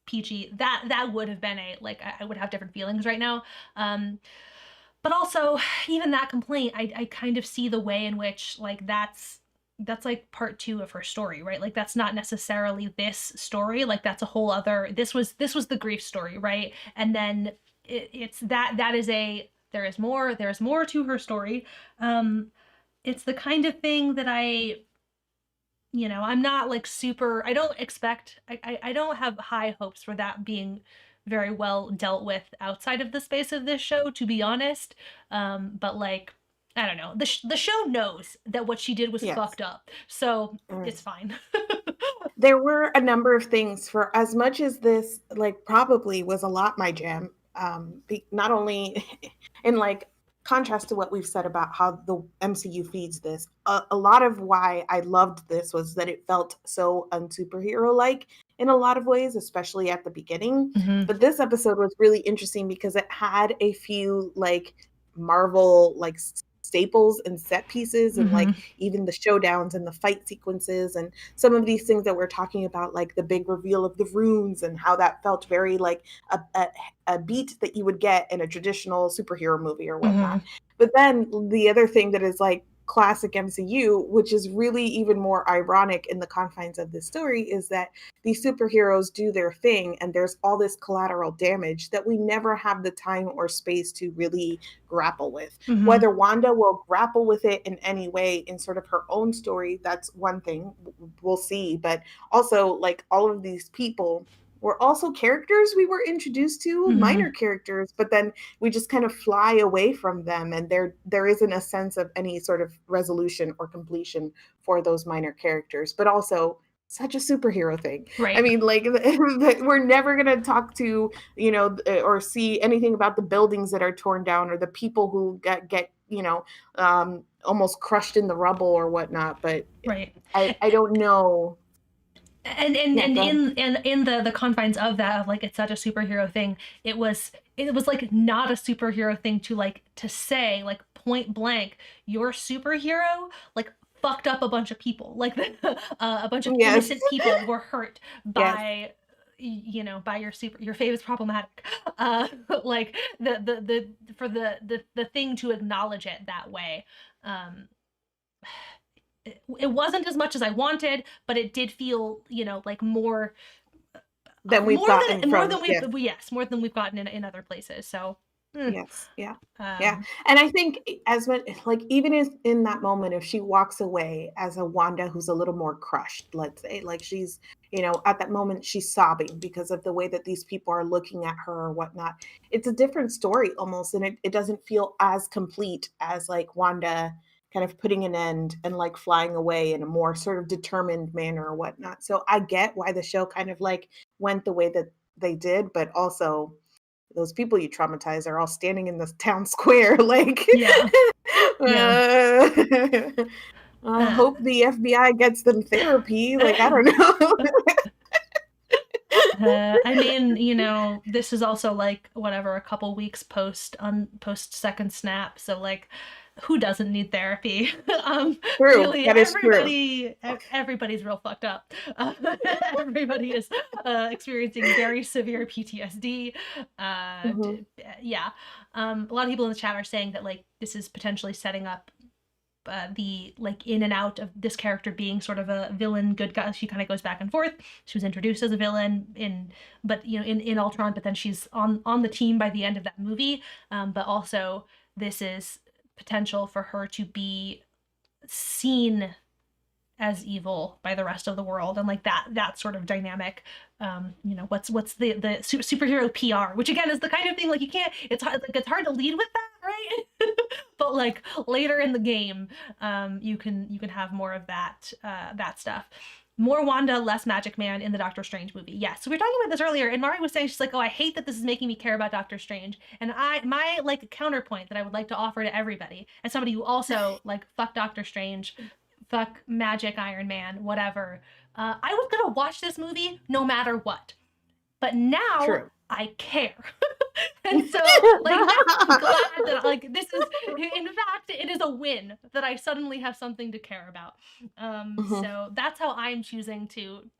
peachy, that would have been I would have different feelings right now. But also, even that complaint, I kind of see the way in which like that's like part two of her story, right? Like that's not necessarily this story. Like that's a whole other. This was the grief story, right? And then it's that is a there's more to her story. It's the kind of thing that I'm not like super, I don't expect, I don't have high hopes for that being very well dealt with outside of the space of this show, to be honest. But like, I don't know. The show knows that what she did was Yes. fucked up, so Mm. it's fine. There were a number of things for as much as this like probably was a lot my jam. Not only in like contrast to what we've said about how the MCU feeds this, a lot of why I loved this was that it felt so unsuperhero like in a lot of ways, especially at the beginning. Hmm. But this episode was really interesting because it had a few like Marvel like staples and set pieces and Hmm. like even the showdowns and the fight sequences and some of these things that we're talking about, like the big reveal of the runes and how that felt very like a beat that you would get in a traditional superhero movie or Hmm. whatnot. But then the other thing that is like classic MCU, which is really even more ironic in the confines of this story, is that these superheroes do their thing and there's all this collateral damage that we never have the time or space to really grapple with. Hmm. Whether Wanda will grapple with it in any way in sort of her own story, that's one thing we'll see. But also, like all of these people were also characters we were introduced to, Hmm. minor characters, but then we just kind of fly away from them, and there isn't a sense of any sort of resolution or completion for those minor characters. But also, such a superhero thing. I Right. mean, like we're never gonna talk to or see anything about the buildings that are torn down or the people who get almost crushed in the rubble or whatnot. But Right. I don't know. Yeah, And go ahead. in the confines of that, of like it's such a superhero thing, it was like not a superhero thing to say like point blank your superhero like fucked up a bunch of people, like a bunch of Yes, innocent people were hurt yes. by by your fave is problematic. uh like the for the thing to acknowledge it that way. um it wasn't as much as I wanted, but it did feel, like Then we've gotten more from than yes. more than we've gotten in other places. So, mm, Yes, yeah, yeah, um, and I think as when like, even if in that moment, if she walks away as a Wanda who's a little more crushed, let's say, like she's, at that moment she's sobbing because of the way that these people are looking at her or whatnot. It's a different story almost, and it doesn't feel as complete as like Wanda kind of putting an end and like flying away in a more sort of determined manner or whatnot. So I get why the show kind of like went the way that they did, but also those people you traumatize are all standing in the town square like yeah, yeah. uh, I Uh, hope the FBI gets them therapy, like I don't know. I mean, this is also like whatever a couple weeks post second snap, so like, who doesn't need therapy? True, Really, that is true. everybody's real fucked up. Everybody is experiencing very severe PTSD. Mhm. Yeah, a lot of people in the chat are saying that like this is potentially setting up the like in and out of this character being sort of a villain good guy. She kind of goes back and forth. She was introduced as a villain but in Ultron, but then she's on the team by the end of that movie. But also this is potential for her to be seen as evil by the rest of the world, and like that sort of dynamic. What's the superhero PR, which again is the kind of thing like you can't, it's hard to lead with that, right? But like later in the game, you can have more of that stuff. More Wanda, less Magic Man in the Doctor Strange movie. Yes. So we were talking about this earlier, and Mari was saying she's like, "Oh, I hate that this is making me care about Doctor Strange." And my like counterpoint that I would like to offer to everybody, as somebody who also like fuck Doctor Strange, fuck Magic Iron Man, whatever. I was gonna watch this movie no matter what, but now True. I care. And so, like, I'm glad that, like, this is, in fact, it is a win that I suddenly have something to care about. Mhm. So that's how I'm choosing to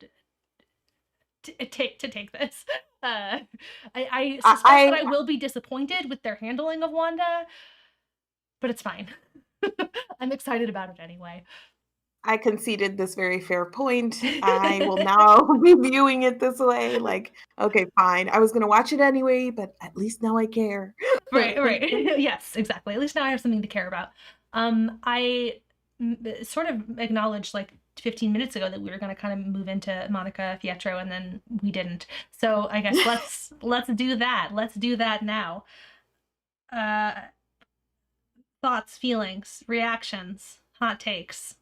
take this. I suspect that I I will be disappointed with their handling of Wanda, but it's fine. I'm excited about it anyway. I conceded this very fair point. I will now be viewing it this way. Like, okay, fine. I was gonna watch it anyway, but at least now I care. Right. Yes, exactly. At least now I have something to care about. I sort of acknowledged like 15 minutes ago that we were going to kind of move into Monica Pietro, and then we didn't. So I guess let's do that. Let's do that now. Uh, thoughts, feelings, reactions, hot takes.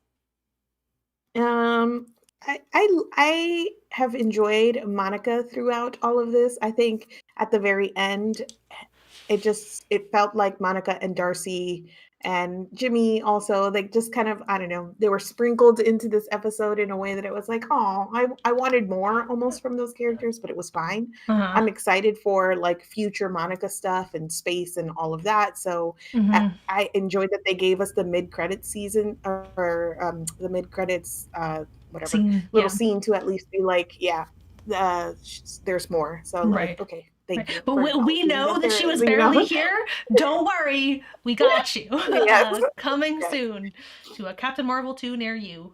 Um, I have enjoyed Monica throughout all of this. I think at the very end, it felt like Monica and Darcy and Jimmy also, like, just kind of, I don't know, they were sprinkled into this episode in a way that it was like, oh, I wanted more almost from those characters, but it was fine. Uh-huh. I'm excited for like future Monica stuff and space and all of that. So Mm-hmm. I enjoyed that they gave us the mid-credits season, or the mid-credits whatever Scene, little yeah. scene, to at least be like, yeah, there's more. So like, Right. okay, thank Right. you But for we acknowledging know that that she there, was you barely know. here. Don't worry, we got you. Yes. Coming Yes. soon to a Captain Marvel 2 near you.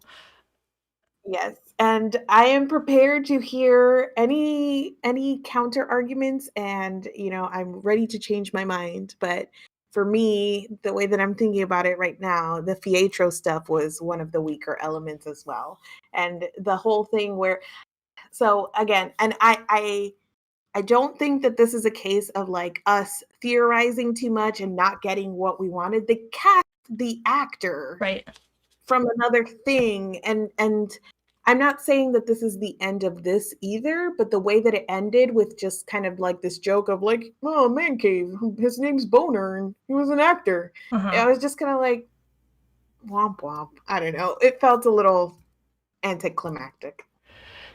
Yes, and I am prepared to hear any counter arguments, and I'm ready to change my mind. But for me, the way that I'm thinking about it right now, the Pietro stuff was one of the weaker elements as well. And the whole thing where, so again, and I don't think that this is a case of like us theorizing too much and not getting what we wanted. They cast the actor Right. from another thing, and I'm not saying that this is the end of this either, but the way that it ended with just kind of like this joke of like, oh, man cave, his name's Boner and he was an actor. Uh-huh. I was just kind of like, womp womp. I don't know, it felt a little anticlimactic.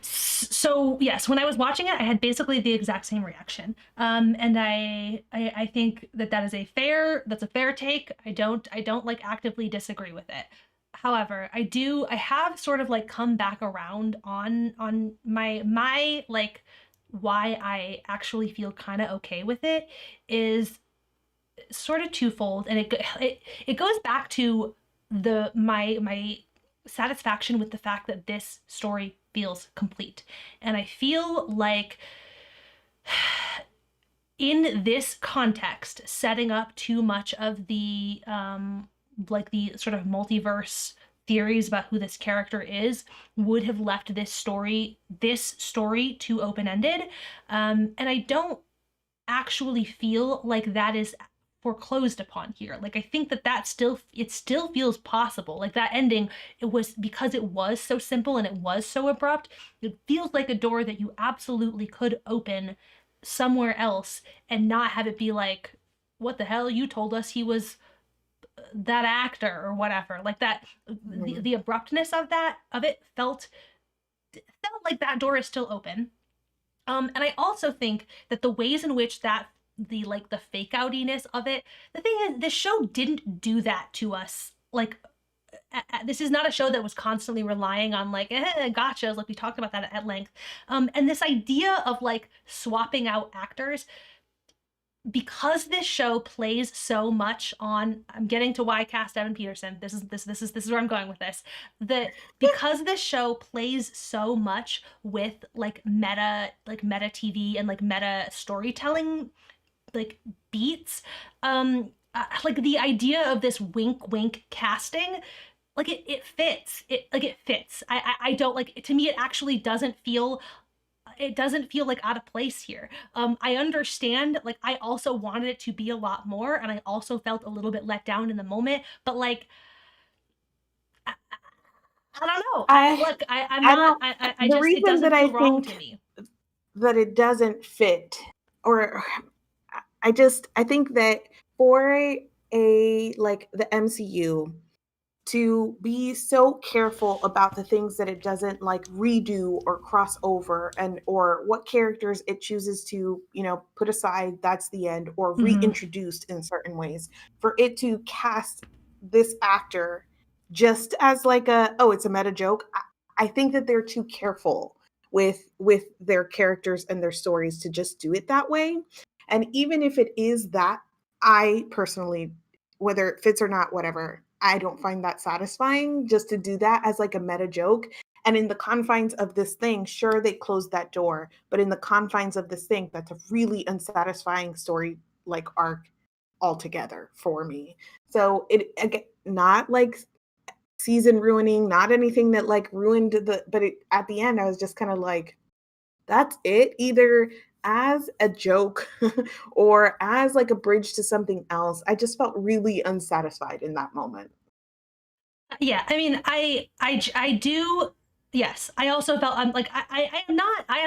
So yes, when I was watching it, I had basically the exact same reaction. And I think that that's a fair take. I don't like actively disagree with it. However, I have sort of like come back around on my like why I actually feel kind of okay with it is sort of twofold, and it goes back to my satisfaction with the fact that this story feels complete. And I feel like in this context, setting up too much of the like the sort of multiverse theories about who this character is would have left this story too open-ended. And I don't actually feel like that is foreclosed upon here. Like I think that still feels possible. Like that ending, it was because it was so simple and it was so abrupt. It feels like a door that you absolutely could open somewhere else and not have it be like, what the hell, you told us he was that actor or whatever. Like that, the, Mhm. the abruptness of it felt like that door is still open. And I also think that the ways in which the fake outiness of it, the thing is, this show didn't do that to us. Like, this is not a show that was constantly relying on like gotchas, like we talked about that at length. And this idea of like swapping out actors, because this show plays so much on, I'm getting to why cast Evan Peterson. This is where I'm going with this. Because this show plays so much with like meta TV and like meta storytelling like beats, like the idea of this wink wink casting, like it fits. It fits. I don't like, to me it actually doesn't feel like out of place here. I understand, like I also wanted it to be a lot more, and I also felt a little bit let down in the moment. But like, I don't know. I I look. I'm I not. don't I The just, it reason that doesn't I feel wrong to think me. that it doesn't fit, or I think that for a like the MCU to be so careful about the things that it doesn't like redo or cross over, and or what characters it chooses to, put aside, that's the end, or Mhm. reintroduced in certain ways, for it to cast this actor just as like it's a meta joke. I think that they're too careful with their characters and their stories to just do it that way. And even if it is that, I personally, whether it fits or not, whatever, I don't find that satisfying just to do that as like a meta joke. And in the confines of this thing, sure, they closed that door, but in the confines of this thing, that's a really unsatisfying story like arc altogether for me. So it again, not like season ruining, not anything that like ruined but at the end I was just kind of like, that's it, either as a joke or as like a bridge to something else. I just felt really unsatisfied in that moment. Yeah, I mean, I do. Yes, I also felt like I am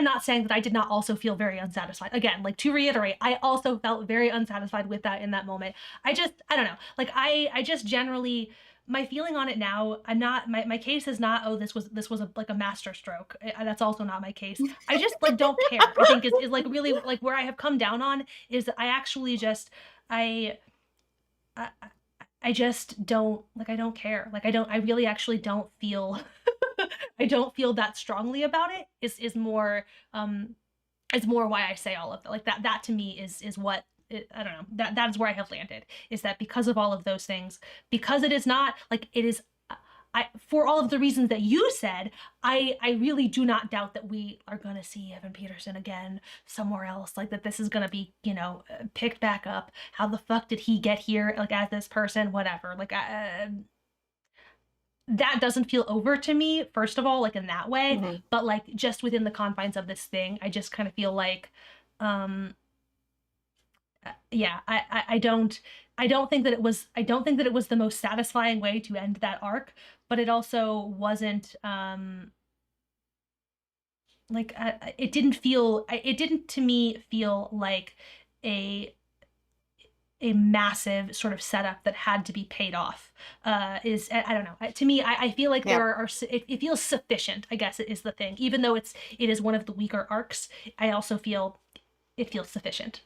not saying that I did not also feel very unsatisfied. Again, like to reiterate, I also felt very unsatisfied with that in that moment. I don't know. Like I just generally, my feeling on it now, I'm not, my case is not, oh, this was like a master stroke. That's also not my case. I just like don't care. I think is like really like where I have come down on is I actually just I I, I just don't like, I don't care. Like I really actually don't feel I don't feel that strongly about it. Um is more why I say all of that. Like that to me is what I don't know. That is where I have landed, is that because of all of those things, because it is not like it is, for all of the reasons that you said, I really do not doubt that we are going to see Evan Peterson again somewhere else. Like that this is going to be, picked back up. How the fuck did he get here? Like as this person, whatever. Like that doesn't feel over to me, first of all, like in that way. Mhm. But like just within the confines of this thing, I just kind of feel like, um, yeah, I don't think that it was the most satisfying way to end that arc, but it also wasn't like it didn't to me feel like a a massive sort of setup that had to be paid off. Is I don't know. To me, I feel like Yeah. it feels sufficient, I guess, it is the thing. Even though it is one of the weaker arcs, I also feel it feels sufficient.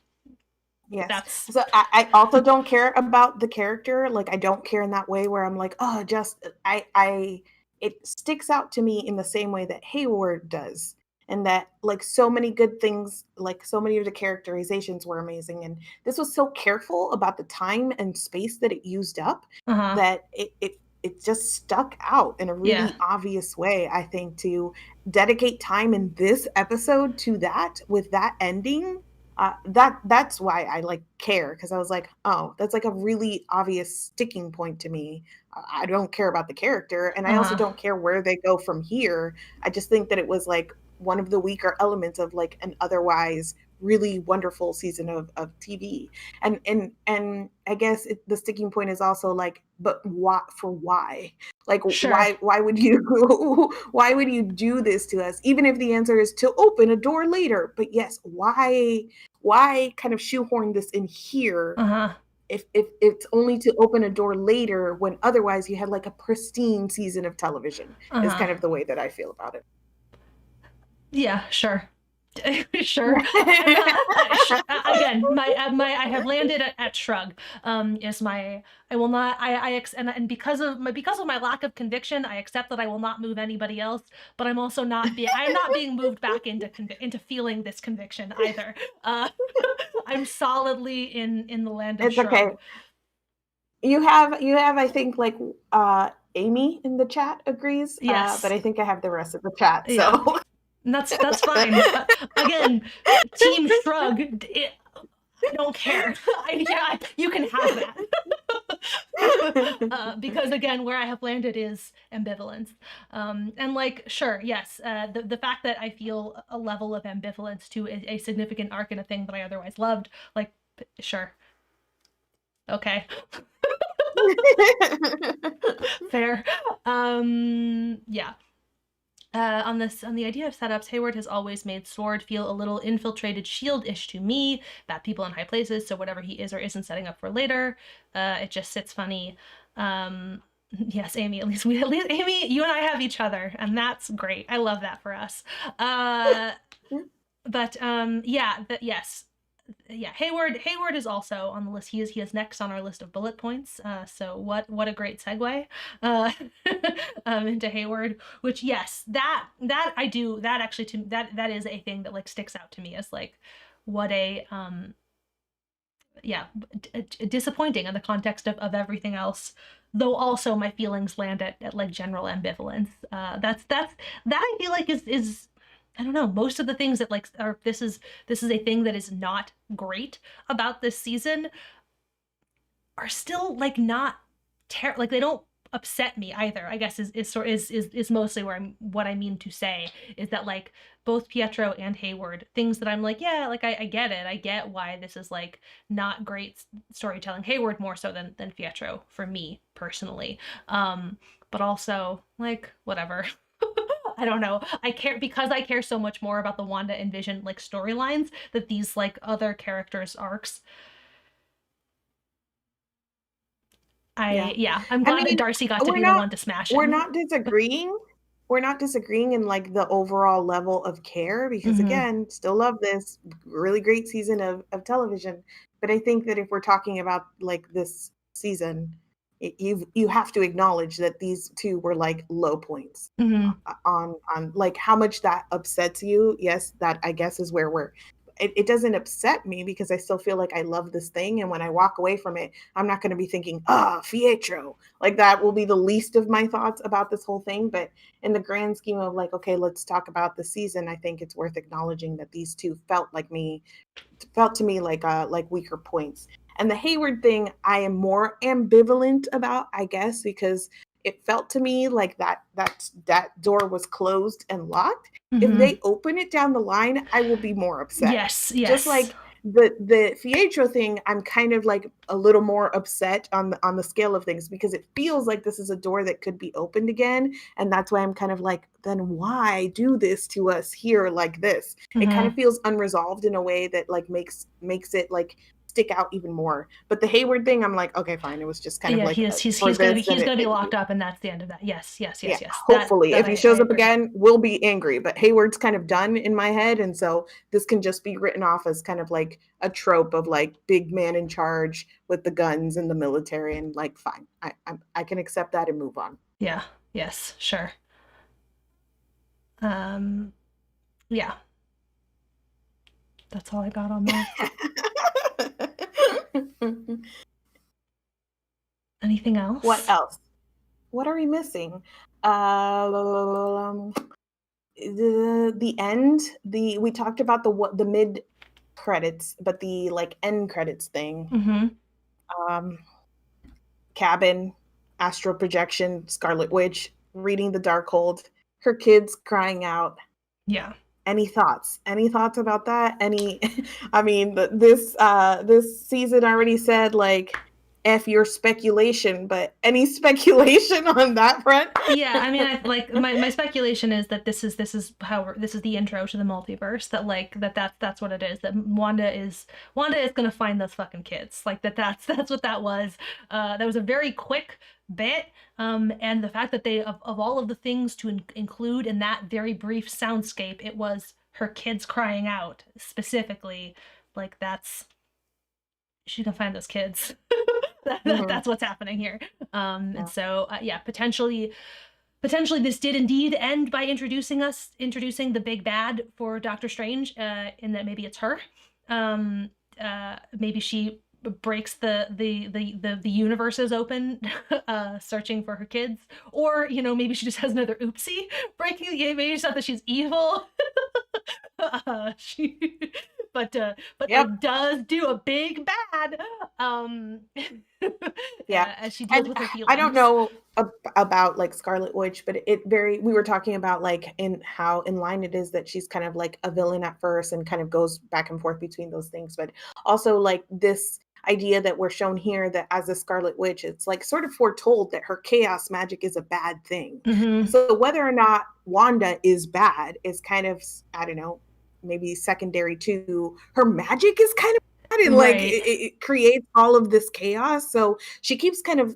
Yes. That's So I also don't care about the character. Like I don't care in that way where I'm like, oh, just I it sticks out to me in the same way that Hayward does. And that like so many good things, like so many of the characterizations were amazing. And this was so careful about the time and space that it used up, uh-huh. that it just stuck out in a Yeah. really obvious way, I think, to dedicate time in this episode to that with that ending. That's why I like care, because I was like, oh, that's like a really obvious sticking point to me. I don't care about the character, and I also Uh-huh. don't care where they go from here. I just think that it was like one of the weaker elements of like an otherwise really wonderful season of TV. And I guess the sticking point is also like, but why? Like Sure. why would you why would you do this to us? Even if the answer is to open a door later. But yes, why kind of shoehorn this in here Uh-huh. if it's only to open a door later when otherwise you had like a pristine season of television, is Uh-huh. kind of the way that I feel about it. Yeah, sure. Sure. Again, my I have landed at shrug. Is my I will not and because of my lack of conviction, I accept that I will not move anybody else. But I'm not being moved back into feeling this conviction either. Uh, I'm solidly in the land of It's okay. shrug. You have I think like Amy in the chat agrees, but Yes. I think I have the rest of the chat. Yeah. So And that's fine. Again, team shrug. I don't care. Yeah, you can have that. Because again, where I have landed is ambivalence. And like, sure, yes, the fact that I feel a level of ambivalence to a significant arc in a thing that I otherwise loved, like, sure, okay, fair. Yeah. On the idea of setups, Hayward has always made Sword feel a little infiltrated shield-ish to me, bad people in high places, so whatever he is or isn't setting up for later, it just sits funny. Yes, Amy. At least Amy, you and I have each other, and that's great. I love that for us. Uh, but yeah, yes, yeah. Hayward is also on the list. He is next on our list of bullet points. So what a great segue uh, into Hayward. Which yes, that I do that actually to that is a thing that like sticks out to me as like what a yeah, disappointing in the context of everything else, though also my feelings land at like general ambivalence. That's that I feel like is I don't know, most of the things that like are this is a thing that is not great about this season are still like not like they don't upset me either, I guess is mostly what I mean to say is that like both Pietro and Hayward, things that I'm like, yeah, like I get it. I get why this is like not great storytelling. Hayward more so than Pietro for me personally. But also like whatever. I don't know. I care so much more about the Wanda and Vision like storylines that these like other characters' arcs. Yeah. I'm I glad that mean, Darcy got to we're be the not one to smash we're him. not disagreeing. We're not disagreeing in like the overall level of care because Mm-hmm. again, still love this really great season of television. But I think that if we're talking about like this season, you have to acknowledge that these two were like low points Mm-hmm. on like how much that upsets you. Yes, that I guess is where we're it doesn't upset me because I still feel like I love this thing. And when I walk away from it, I'm not going to be thinking, Fietro. Like that will be the least of my thoughts about this whole thing. But in the grand scheme of like, okay, let's talk about the season, I think it's worth acknowledging that these two felt to me like weaker points. And the Hayward thing, I am more ambivalent about, I guess, because it felt to me like that door was closed and locked. If Mm-hmm. they open it down the line, I will be more upset. Yes, Just yes. like the Fietro thing, I'm kind of like a little more upset on the scale of things because it feels like this is a door that could be opened again, and that's why I'm kind of like, then why do this to us here like this? It kind of Mm-hmm. feels unresolved in a way that like makes it like stick out even more. But the Hayward thing, I'm like, okay, fine. It was just kind of Yeah, like he's for he's gonna be this, and he's gonna be locked up, and that's the end of that. Yes, yes, yeah, yes, yes. That hopefully, that if he I shows up agree. again, we'll be angry. But Hayward's kind of done in my head, and so this can just be written off as kind of like a trope of like big man in charge with the guns and the military, and like, fine, I can accept that and move on. Yeah, yes, sure. Um, yeah, that's all I got on that. Anything What else? else? What are we missing? Um, the end. The we talked about the mid credits, but the like end credits thing. Mm-hmm. Um, cabin, astral projection, Scarlet Witch, reading the Darkhold, her kids crying out. Yeah. Any thoughts? Any thoughts about that? Any? I mean, this season already said like, "F your speculation," but any speculation on that front? Yeah, I mean, I like my speculation is that this is the intro to the multiverse. That like that's what it is. That Wanda is gonna find those fucking kids. Like that's what that was. That was a very quick bit. And the fact that they of all of the things to include in that very brief soundscape, it was her kids crying out specifically. Like that's she's gonna find those kids. Mm-hmm. That's what's happening here. And Yeah. so yeah, potentially this did indeed end by introducing the big bad for Doctor Strange, in that maybe it's her. Maybe she breaks the universes open, searching for her kids, or maybe she just has another oopsie breaking. Yeah, maybe it's not that she's evil. She, but Yep. like does do a big bad, um, Yeah. as she deals And with her I don't feelings. know about like Scarlet Witch, but we were talking about like in how in line it is that she's kind of like a villain at first and kind of goes back and forth between those things. But also like this idea that we're shown here that as a Scarlet Witch, it's like sort of foretold that her chaos magic is a bad thing. Mm-hmm. So whether or not Wanda is bad is kind of, I don't know, maybe secondary to her magic is kind of and like Right. it creates all of this chaos. So she keeps kind of,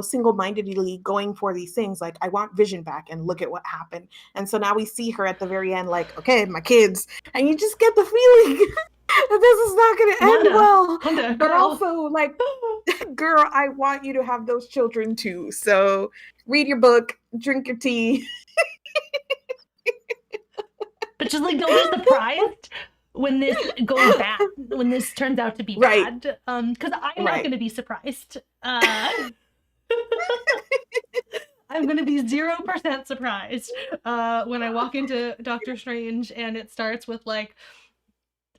single-mindedly going for these things like, I want Vision back and look at what happened. And so now we see her at the very end like, okay, my kids, and you just get the feeling that this is not going to end well. Wanda, But girl. also like, girl, I want you to have those children too. So read your book, drink your tea. But just like, don't be surprised when this goes bad, when this turns out to be Right. bad. Because I'm not Right. going to be surprised. I'm going to be 0% surprised when I walk into Doctor Strange and it starts with like,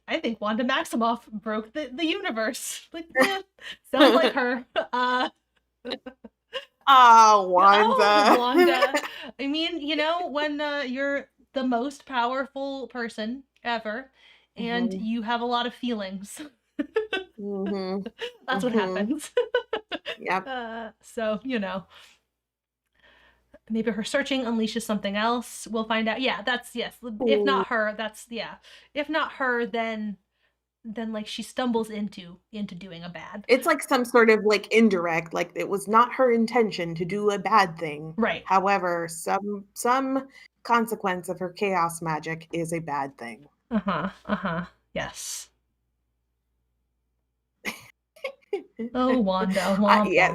I think Wanda Maximoff broke the universe. Like, sounds like her. Oh, Wanda. Oh, Wanda. I mean, when you're the most powerful person ever and you have a lot of feelings, that's what happens. Yep. So, maybe her searching unleashes something else. We'll find out. Yeah, that's, yes. If not her, that's, yeah. If not her, then like she stumbles into doing a bad. It's like some sort of like indirect, like it was not her intention to do a bad thing. Right. However, some consequence of her chaos magic is a bad thing. Yes. Oh, Wanda. Yeah.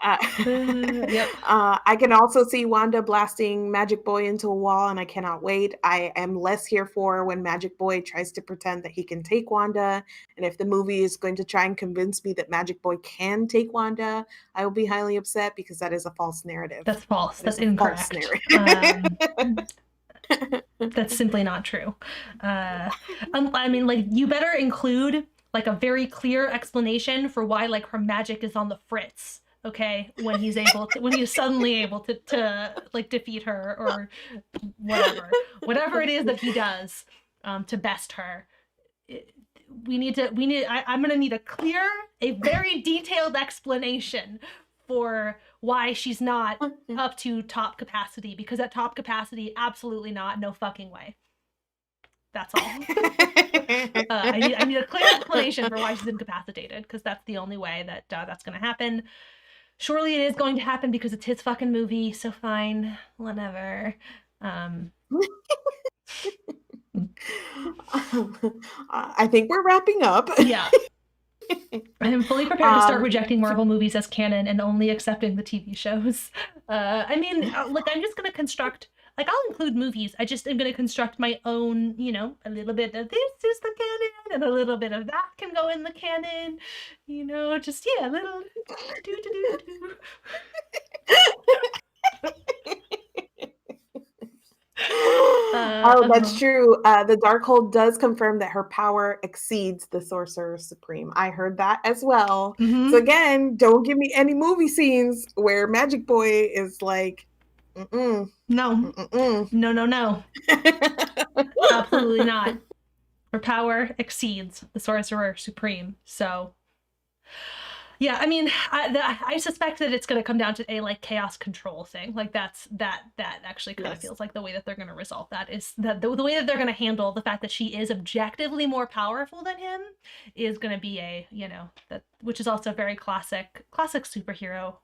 Yep. I can also see Wanda blasting Magic Boy into a wall, and I cannot wait. I am less here for when Magic Boy tries to pretend that he can take Wanda. And if the movie is going to try and convince me that Magic Boy can take Wanda, I will be highly upset because that is a false narrative. That's false. That's incorrect. That's simply not true. I mean, like, you better include like a very clear explanation for why like her magic is on the fritz. Okay, when he's suddenly able to like defeat her or whatever it is that he does to best her. I'm gonna need a very detailed explanation for why she's not up to top capacity, because at top capacity, absolutely not, no fucking way. That's all. I need a clear explanation for why she's incapacitated, because that's the only way that that's going to happen. Surely it is going to happen because it's his fucking movie, so fine, whatever. I think we're wrapping up. Yeah. I am fully prepared to start rejecting Marvel movies as canon and only accepting the TV shows. I mean, look, I'm just going to construct... Like, I'll include movies. I just am going to construct my own, a little bit of this is the canon, and a little bit of that can go in the canon. Just, yeah, a little do. Oh, that's true. The Darkhold does confirm that her power exceeds the Sorcerer Supreme. I heard that as well. So again, don't give me any movie scenes where Magic Boy is like, no. Absolutely not. Her power exceeds the Sorcerer Supreme. So, yeah, I mean, I suspect that it's going to come down to a like chaos control thing. Like that actually kind of feels like the way that they're going to resolve that is that the way that they're going to handle the fact that she is objectively more powerful than him is going to be a that, which is also very classic superhero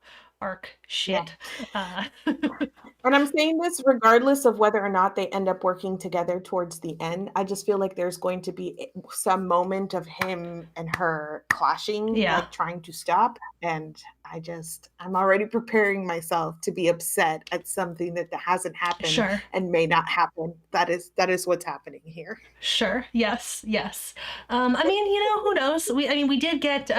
arc shit. Yeah. And I'm saying this regardless of whether or not they end up working together towards the end. I just feel like there's going to be some moment of him and her clashing, like trying to stop. And I'm already preparing myself to be upset at something that hasn't happened and may not happen. That is what's happening here. Sure. Yes. I mean, who knows? We did get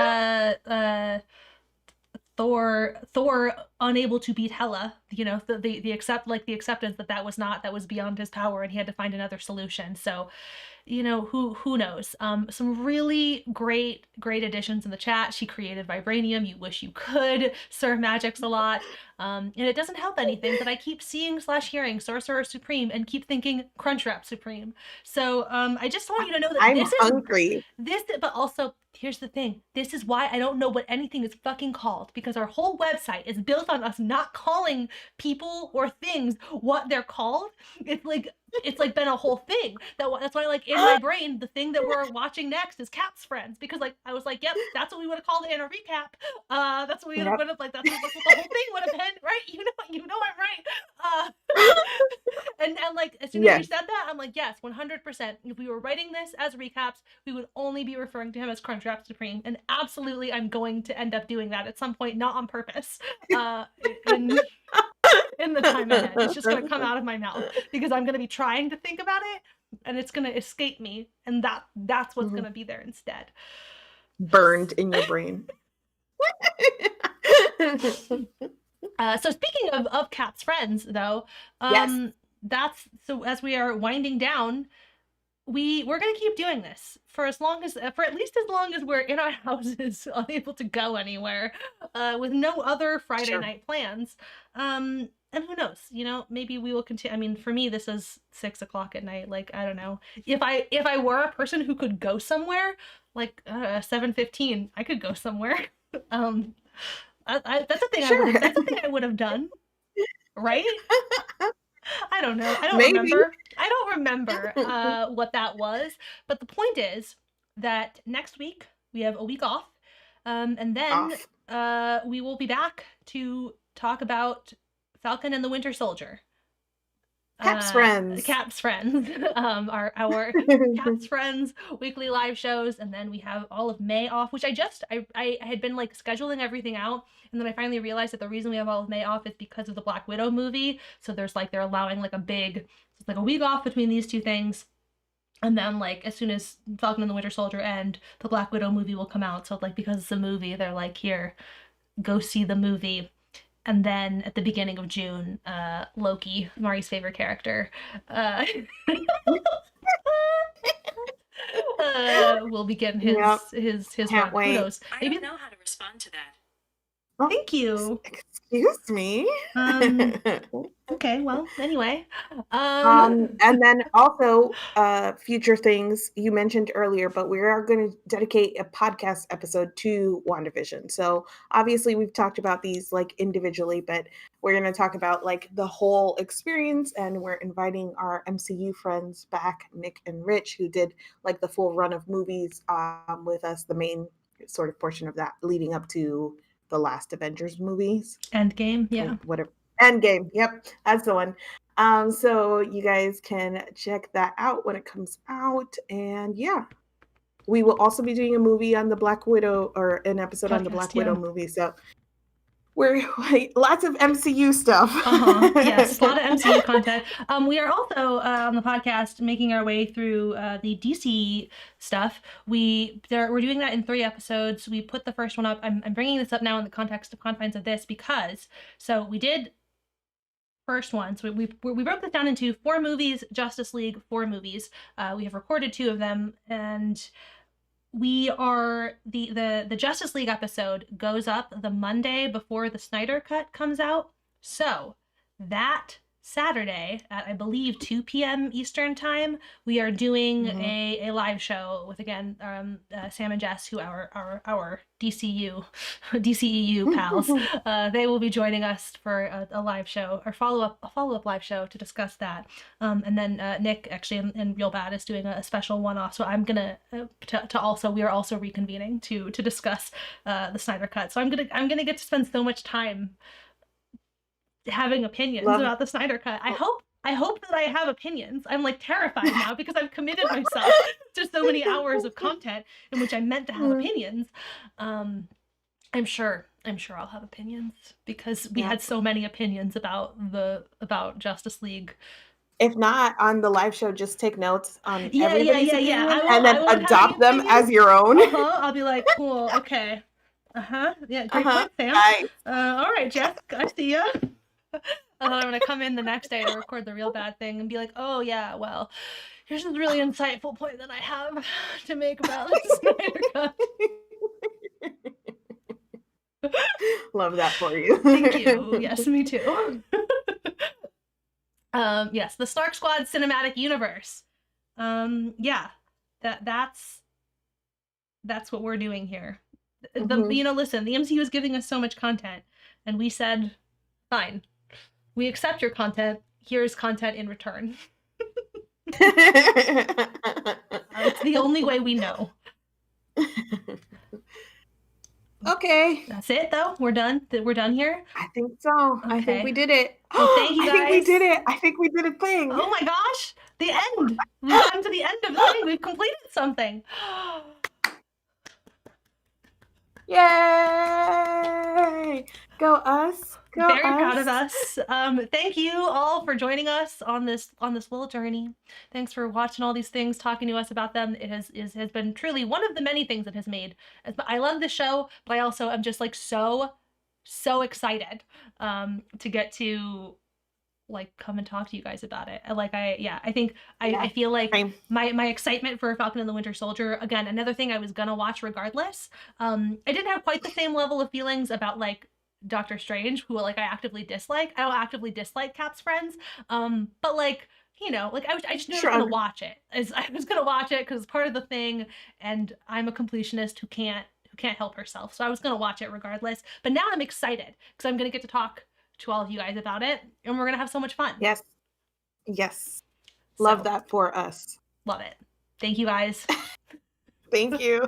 Thor unable to beat Hela, the acceptance that was beyond his power and he had to find another solution. So, who knows? Some really great additions in the chat. She created vibranium. You wish you could. Sir Magic's a lot. And it doesn't help anything that I keep seeing / hearing Sorcerer Supreme and keep thinking Crunchwrap Supreme. So I just want you to know that I'm hungry. But also here's the thing. This is why I don't know what anything is fucking called, because our whole website is built on us not calling people or things what they're called. It's like been a whole thing. That's why, like, in my brain, the thing that we're watching next is Cap's Friends, because like I was like, yep, that's what we would have called it in a recap. That's what we would have like. That's what the whole thing would have been, right? You know I'm right. And like as soon as you said that, I'm like, yes, 100%. If we were writing this as recaps, we would only be referring to him as Crunchwrap Supreme, and absolutely, I'm going to end up doing that at some point, not on purpose. In the time ahead, it's just gonna come out of my mouth because I'm gonna be trying to think about it, and it's gonna escape me, and that's what's gonna be there instead. Burned in your brain. So speaking of Cap's Friends, though, that's so as we are winding down, we're gonna keep doing this for at least as long as we're in our houses, unable to go anywhere, with no other Friday night plans. And who knows? Maybe we will continue. I mean, for me, this is 6 o'clock at night. Like, I don't know. If I were a person who could go somewhere, like 7:15, I could go somewhere. That's a thing. That's a thing I would have done, right? I don't know. I don't remember what that was. But the point is that next week we have a week off, and then we will be back to talk about Falcon and the Winter Soldier. Cap's Friends. Cap's Friends. Our Cap's Friends weekly live shows, and then we have all of May off, which I had been like scheduling everything out, and then I finally realized that the reason we have all of May off is because of the Black Widow movie. So they're allowing like a week off between these two things. And then, like, as soon as Falcon and the Winter Soldier end, the Black Widow movie will come out. So, like, because it's a movie, they're like, here, go see the movie. And then at the beginning of June, Loki, Mari's favorite character, will begin his Can't run. wait. Who knows? I don't know how to respond to that. Oh, thank you. Excuse me. Okay, well, anyway. And then also future things you mentioned earlier, but we are going to dedicate a podcast episode to WandaVision. So obviously we've talked about these like individually, but we're going to talk about like the whole experience, and we're inviting our MCU friends back, Nick and Rich, who did like the full run of movies with us, the main sort of portion of that leading up to the last Avengers movies. Endgame, yeah. Whatever. Endgame, yep, that's the one. So you guys can check that out when it comes out. And yeah, we will also be doing a movie on the Black Widow, or an episode on the Black Widow movie. So we're lots of MCU stuff. Yes, a lot of MCU content. We are also on the podcast making our way through the DC stuff. We're doing that in 3 episodes. We put the first one up. I'm bringing this up now in the context of confines of this because we did first one. So we broke this down into 4 movies, Justice League, 4 movies. We have recorded 2 of them, and we are the Justice League episode goes up the Monday before the Snyder Cut comes out. So that Saturday at, I believe, 2 p.m. Eastern time, we are doing a live show with, again, Sam and Jess, who are our DCEU pals. They will be joining us for a live show, or follow-up live show to discuss that. And then Nick, actually, in Real Bad, is doing a special one-off. So I'm gonna we are also reconvening to discuss the Snyder Cut. So I'm gonna get to spend so much time having opinions about the Snyder Cut. I hope that I have opinions. I'm like terrified now because I've committed myself to so many hours of content in which I meant to have opinions. I'm sure I'll have opinions because we had so many opinions about Justice League. If not, on the live show, just take notes on opinion, everybody's opinion and then adopt them as your own. I'll be like, cool, okay. Yeah, great point, Sam. Nice. All right, Jeff, I see ya. And then I'm gonna come in the next day to record the Real Bad thing and be like, oh yeah, well, here's this really insightful point that I have to make about the Snyder Cut. Love that for you. Thank you. Yes, me too. Yes, the SnarkSquad cinematic universe. Yeah, that's That's what we're doing here. Mhm. Listen, the MCU is giving us so much content, and we said, fine, we accept your content. Here's content in return. It's the only way we know. Okay. That's it, though. We're done. We're done here. I think so. I think Okay. we did it. Well, thank you, I think we guys. did it. I think we did a thing. Oh my gosh, the end. We've gotten to the end of the thing. We've completed something. Yay! Go us. Go Very us. proud of us. Thank you all for joining us on this little journey. Thanks for watching all these things, talking to us about them. It has been truly one of the many things that has made. I love the show, but I also am just like so excited to get to like come and talk to you guys about it. I feel like Same. my excitement for Falcon and the Winter Soldier, again, another thing I was gonna watch regardless. I didn't have quite the same level of feelings about like Doctor Strange, who like I actively dislike. I don't actively dislike Cap's friends, but like, you know, like I just knew I was gonna watch it. I was gonna watch it because it's part of the thing, and I'm a completionist who can't help herself, so I was gonna watch it regardless. But now I'm excited because I'm gonna get to talk to all of you guys about it, and we're gonna have so much fun. Yes. Love So, that for us. love it. Thank you guys. Thank you.